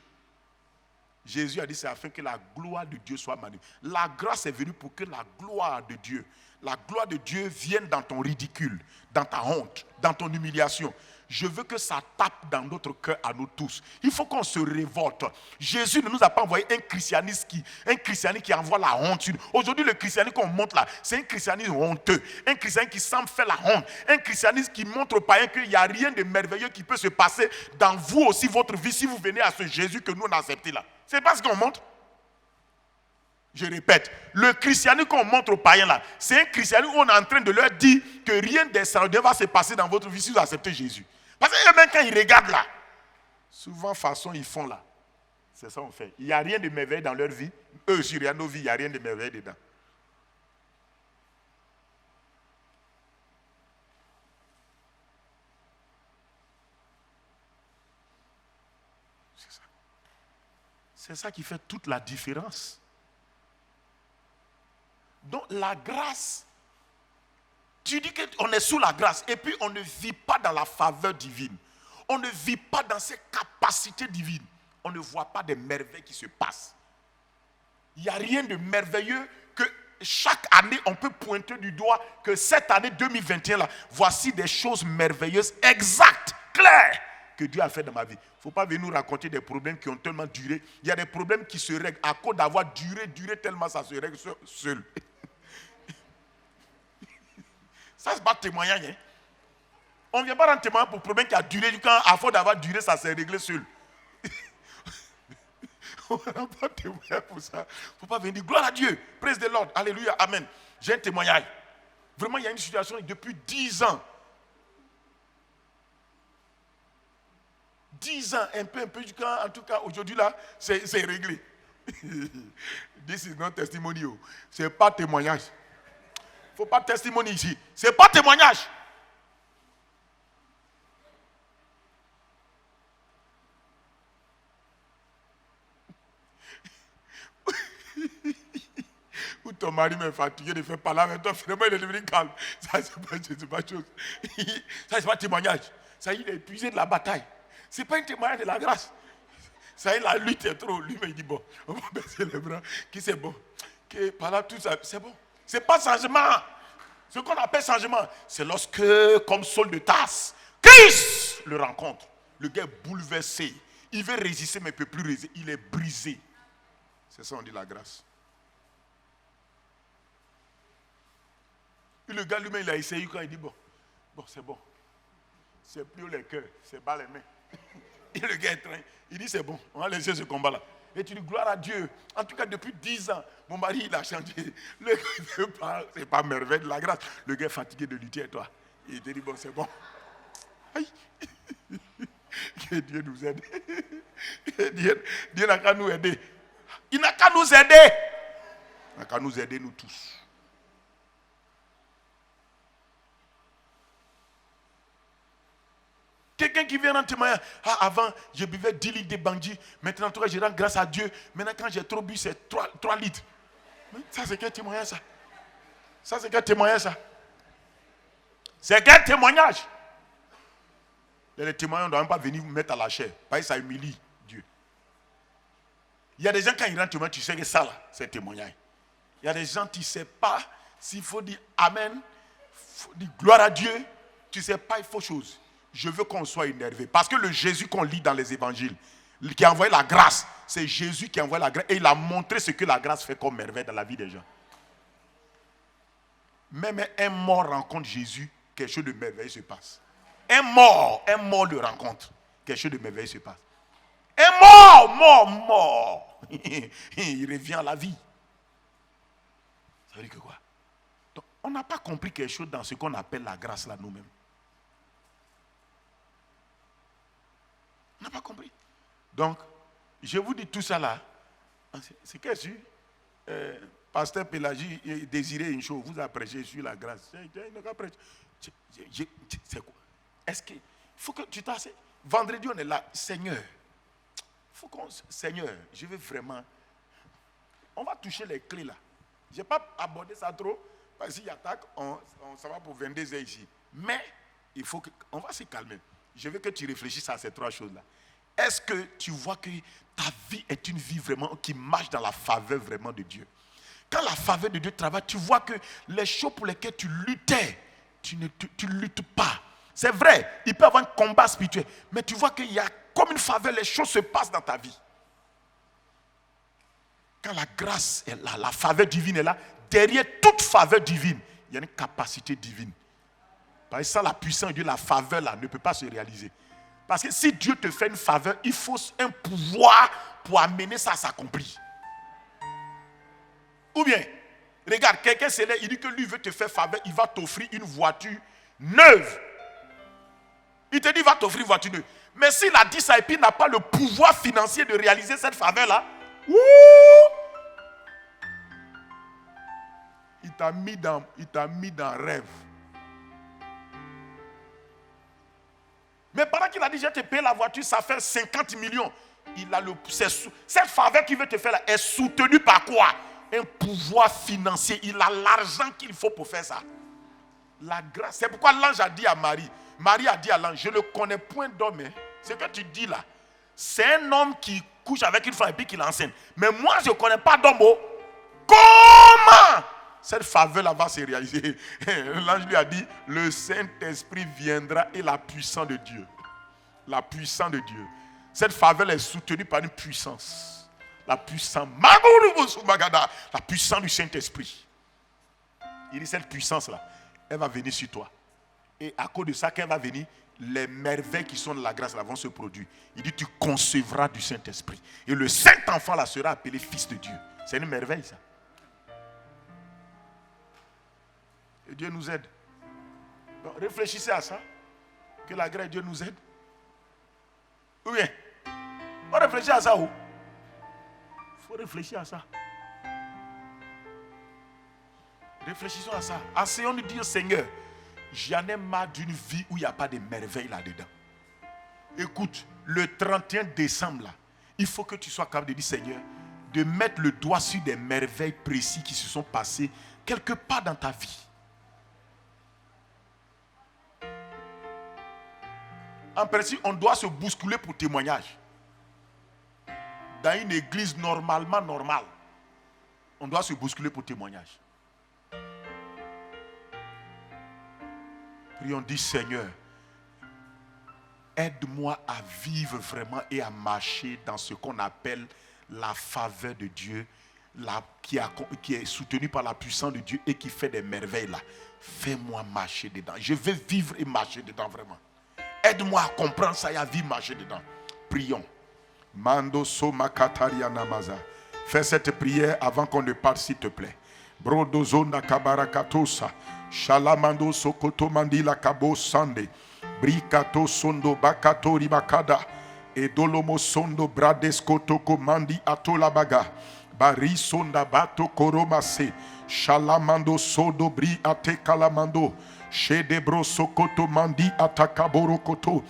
Jésus a dit c'est afin que la gloire de Dieu soit manifestée. La grâce est venue pour que la gloire de Dieu vienne dans ton ridicule, dans ta honte, dans ton humiliation. Je veux que ça tape dans notre cœur à nous tous. Il faut qu'on se révolte. Jésus ne nous a pas envoyé un christianisme qui envoie la honte. Aujourd'hui, le christianisme qu'on montre là, c'est un christianisme honteux. Un christianisme qui semble faire la honte. Un christianisme qui montre aux païens qu'il n'y a rien de merveilleux qui peut se passer dans vous aussi, votre vie, si vous venez à ce Jésus que nous on a accepté là. C'est pas ce qu'on montre. Je répète, le christianisme qu'on montre aux païens là, c'est un christianisme où on est en train de leur dire que rien d'extraordinaire va se passer dans votre vie si vous acceptez Jésus. Parce que même quand ils regardent là, souvent façon ils font là. C'est ça qu'on fait. Il n'y a rien de merveilleux dans leur vie. Eux aussi, dans nos vies, il n'y a rien de merveilleux dedans. C'est ça. C'est ça qui fait toute la différence. Donc la grâce, tu dis qu'on est sous la grâce et puis on ne vit pas dans la faveur divine. On ne vit pas dans ses capacités divines. On ne voit pas des merveilles qui se passent. Il n'y a rien de merveilleux que chaque année on peut pointer du doigt que cette année 2021 là, voici des choses merveilleuses, exactes, claires que Dieu a fait dans ma vie. Il ne faut pas venir nous raconter des problèmes qui ont tellement duré. Il y a des problèmes qui se règlent à cause d'avoir duré tellement ça se règle seul. Ça, c'est pas témoignage. Hein? On ne vient pas rendre témoignage pour un problème qui a duré. Quand, à force d'avoir duré, ça s'est réglé seul. On ne rend pas témoignage pour ça. Il ne faut pas venir dire gloire à Dieu. Praise the Lord. Alléluia. Amen. J'ai un témoignage. Vraiment, il y a une situation depuis 10 ans. 10 ans, un peu, en tout cas, aujourd'hui là, c'est réglé. This is not testimony. Ce n'est pas témoignage. Il ne faut pas de testimony ici. Ce n'est pas témoignage. Ou ton mari m'est fatigué de faire parler avec toi, finalement il est devenu calme. Ça, c'est pas chose. Ça, c'est pas témoignage. Ça, il est épuisé de la bataille. Ce n'est pas un témoignage de la grâce. Ça, la lutte est trop. Lui, il dit bon, on va baisser les bras. Qui c'est bon? Que par là, tout ça, c'est bon. Ce n'est pas changement. Ce qu'on appelle changement, c'est lorsque, comme Saul de Tarse, Christ le rencontre. Le gars est bouleversé. Il veut résister, mais il ne peut plus résister. Il est brisé. C'est ça, on dit la grâce. Puis le gars lui-même, il a essayé quand il dit bon, c'est bon. C'est plus les cœurs, c'est pas les mains. Et le gars est train. Il dit c'est bon, on va laisser ce combat-là. Et tu dis gloire à Dieu. En tout cas, depuis 10 ans, mon mari, il a changé. Le gars, c'est pas merveille de la grâce. Le gars est fatigué de lutter avec toi. Il te dit bon, c'est bon. Aïe. Que Dieu nous aide. Dieu n'a qu'à nous aider. Il n'a qu'à nous aider. Il n'a qu'à nous aider, nous tous. Quelqu'un qui vient en témoignage. Ah, avant, je buvais 10 litres de bandit. Maintenant, en tout cas, je rends grâce à Dieu. Maintenant, quand j'ai trop bu, c'est 3 litres. Mais ça, c'est quel témoignage, ça? Ça, c'est quel témoignage, ça? C'est quel témoignage? Les témoignages ne doivent même pas venir vous mettre à la chair. Parce que ça humilie Dieu. Il y a des gens, quand ils rentrent, tu sais que ça, là, c'est témoignage. Il y a des gens, tu ne sais pas s'il faut dire Amen, il faut dire gloire à Dieu. Tu ne sais pas, il faut chose. Je veux qu'on soit énervé. Parce que le Jésus qu'on lit dans les évangiles, qui a envoyé la grâce, c'est Jésus qui a envoyé la grâce. Et il a montré ce que la grâce fait comme merveille dans la vie des gens. Même un mort rencontre Jésus, quelque chose de merveilleux se passe. Un mort le rencontre, quelque chose de merveilleux se passe. Un mort. Il revient à la vie. Ça veut dire que quoi? Donc, on n'a pas compris quelque chose dans ce qu'on appelle la grâce là nous-mêmes. On n'a pas compris. Donc, je vous dis tout ça là. C'est qu'est-ce que Pasteur Pélagie désirait une chose, vous a prêché sur la grâce. C'est quoi? Est-ce qu'il faut que tu t'asseyes? Vendredi, on est là. Seigneur, Seigneur, je veux vraiment. On va toucher les clés là. Je n'ai pas abordé ça trop, parce qu'il y a attaque, ça va pour 22 heures ici. Mais, il faut on va se calmer. Je veux que tu réfléchisses à ces trois choses-là. Est-ce que tu vois que ta vie est une vie vraiment qui marche dans la faveur vraiment de Dieu? Quand la faveur de Dieu travaille, tu vois que les choses pour lesquelles tu luttais, tu ne luttes pas. C'est vrai, il peut y avoir un combat spirituel, mais tu vois qu'il y a comme une faveur, les choses se passent dans ta vie. Quand la grâce est là, la faveur divine est là, derrière toute faveur divine, il y a une capacité divine. Par ça, la puissance de Dieu, la faveur là, ne peut pas se réaliser. Parce que si Dieu te fait une faveur, il faut un pouvoir pour amener ça à s'accomplir. Ou bien, regarde, quelqu'un c'est là, il dit que lui veut te faire faveur, il va t'offrir une voiture neuve. Il te dit, il va t'offrir une voiture neuve. Mais s'il a dit ça et puis il n'a pas le pouvoir financier de réaliser cette faveur-là, il t'a mis dans rêve. Mais pendant qu'il a dit, je te paye la voiture, ça fait 50 millions. Cette faveur qu'il veut te faire là est soutenue par quoi? Un pouvoir financier. Il a l'argent qu'il faut pour faire ça. La grâce. C'est pourquoi l'ange a dit à Marie. Marie a dit à l'ange, je ne connais point d'homme. Ce que tu dis là, c'est un homme qui couche avec une femme et puis qui l'enseigne. Mais moi, je ne connais pas d'homme. Comment cette faveur-là va se réaliser? L'ange lui a dit, le Saint-Esprit viendra et la puissance de Dieu. La puissance de Dieu. Cette faveur est soutenue par une puissance. La puissance. La puissance du Saint-Esprit. Il dit, cette puissance-là, elle va venir sur toi. Et à cause de ça, quand elle va venir, les merveilles qui sont de la grâce là vont se produire. Il dit, tu concevras du Saint-Esprit. Et le Saint-Enfant là sera appelé Fils de Dieu. C'est une merveille ça. Et Dieu nous aide. Donc, réfléchissez à ça. Que la grâce de Dieu nous aide. Oui. On réfléchit à ça où? Il faut réfléchir à ça. Réfléchissons à ça. Essayons de dire, Seigneur, j'en ai marre d'une vie où il n'y a pas de merveilles là-dedans. Écoute, le 31 décembre, là, il faut que tu sois capable de dire, Seigneur, de mettre le doigt sur des merveilles précises qui se sont passées quelque part dans ta vie. En principe, on doit se bousculer pour témoignage. Dans une église normalement normale, on doit se bousculer pour témoignage. Prions, dit Seigneur, aide-moi à vivre vraiment et à marcher dans ce qu'on appelle la faveur de Dieu, qui est soutenue par la puissance de Dieu et qui fait des merveilles là. Fais-moi marcher dedans. Je veux vivre et marcher dedans vraiment. Aide-moi à comprendre ça et à vivre, marcher dedans. Prions. Mando soma kataria namaza. Fais cette prière avant qu'on ne parte, s'il te plaît. Brodozo nakabarakatosa. Shalamando sokoto mandila kabo sande. Brikato sondo bakatori bakada. Edolomo sondo bradeskoto komandi atola baga. Bari sonda bato koromase. Shalamando sodo bri ate kalamando. Shedebro sokoto mandi atakaboro koto.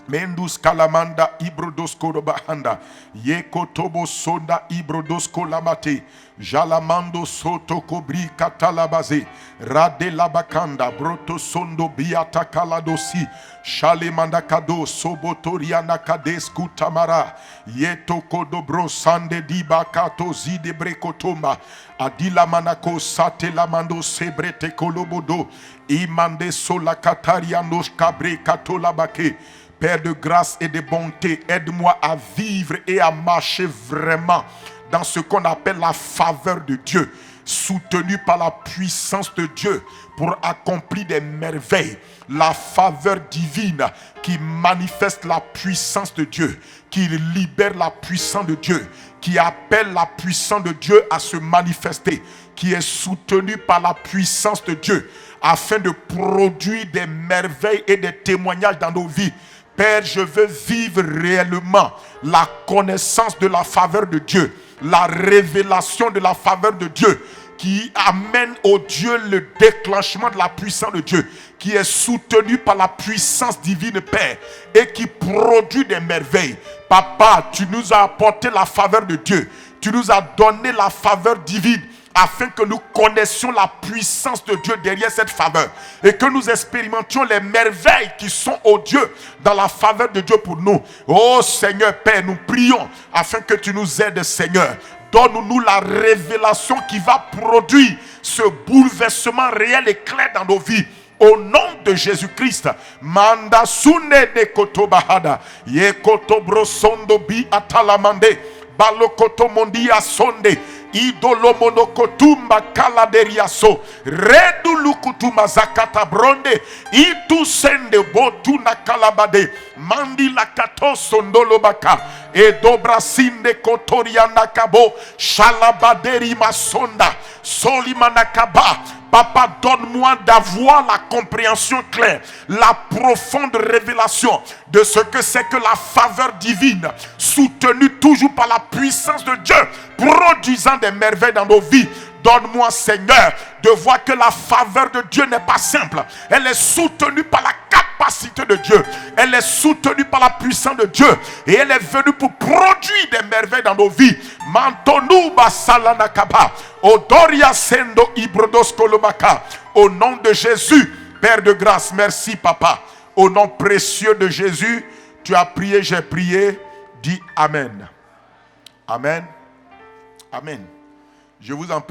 Mendus kalamanda ibrodosko bahanda yekotobo sonda ibrodosko lamate jalamando soto kobri katalabaze rade labakanda broto sondo biata kaladosi shalemanda kado sobotoriana kadesku tamara yetoko dobro sande dibakato zide brekotoma adila manako sate lamando sebrete kolobodo imande sola kataria nos kabre katolabake. Père de grâce et de bonté, aide-moi à vivre et à marcher vraiment dans ce qu'on appelle la faveur de Dieu, soutenu par la puissance de Dieu pour accomplir des merveilles. La faveur divine qui manifeste la puissance de Dieu, qui libère la puissance de Dieu, qui appelle la puissance de Dieu à se manifester, qui est soutenu par la puissance de Dieu afin de produire des merveilles et des témoignages dans nos vies. Père, je veux vivre réellement la connaissance de la faveur de Dieu, la révélation de la faveur de Dieu qui amène au Dieu le déclenchement de la puissance de Dieu, qui est soutenu par la puissance divine, Père, et qui produit des merveilles. Papa, tu nous as apporté la faveur de Dieu, tu nous as donné la faveur divine, afin que nous connaissions la puissance de Dieu derrière cette faveur et que nous expérimentions les merveilles qui sont, oh Dieu, dans la faveur de Dieu pour nous. Oh Seigneur Père, nous prions afin que tu nous aides, Seigneur. Donne-nous la révélation qui va produire ce bouleversement réel et clair dans nos vies. Au nom de Jésus-Christ, manda sune de kotobahada ye kotobro sondo bi atalamande balokoto mondia sonde idolo monokotumba kaladeriaso redu lukutuma zakata bronde itu sende botu na kalabade mandi lakato sondolo baka e dobra sinde kotoria nakabo shalabaderi masonda solimanakaba. Papa, donne-moi d'avoir la compréhension claire, la profonde révélation de ce que c'est que la faveur divine, soutenue toujours par la puissance de Dieu, produisant des merveilles dans nos vies. Donne-moi, Seigneur, de voir que la faveur de Dieu n'est pas simple. Elle est soutenue par la capacité de Dieu. Elle est soutenue par la puissance de Dieu. Et elle est venue pour produire des merveilles dans nos vies. Mantonu basalana kaba. Odoria sendo ibrodos kolomaka. Au nom de Jésus, Père de grâce, merci Papa. Au nom précieux de Jésus, tu as prié, j'ai prié. Dis Amen. Amen. Amen. Je vous en prie.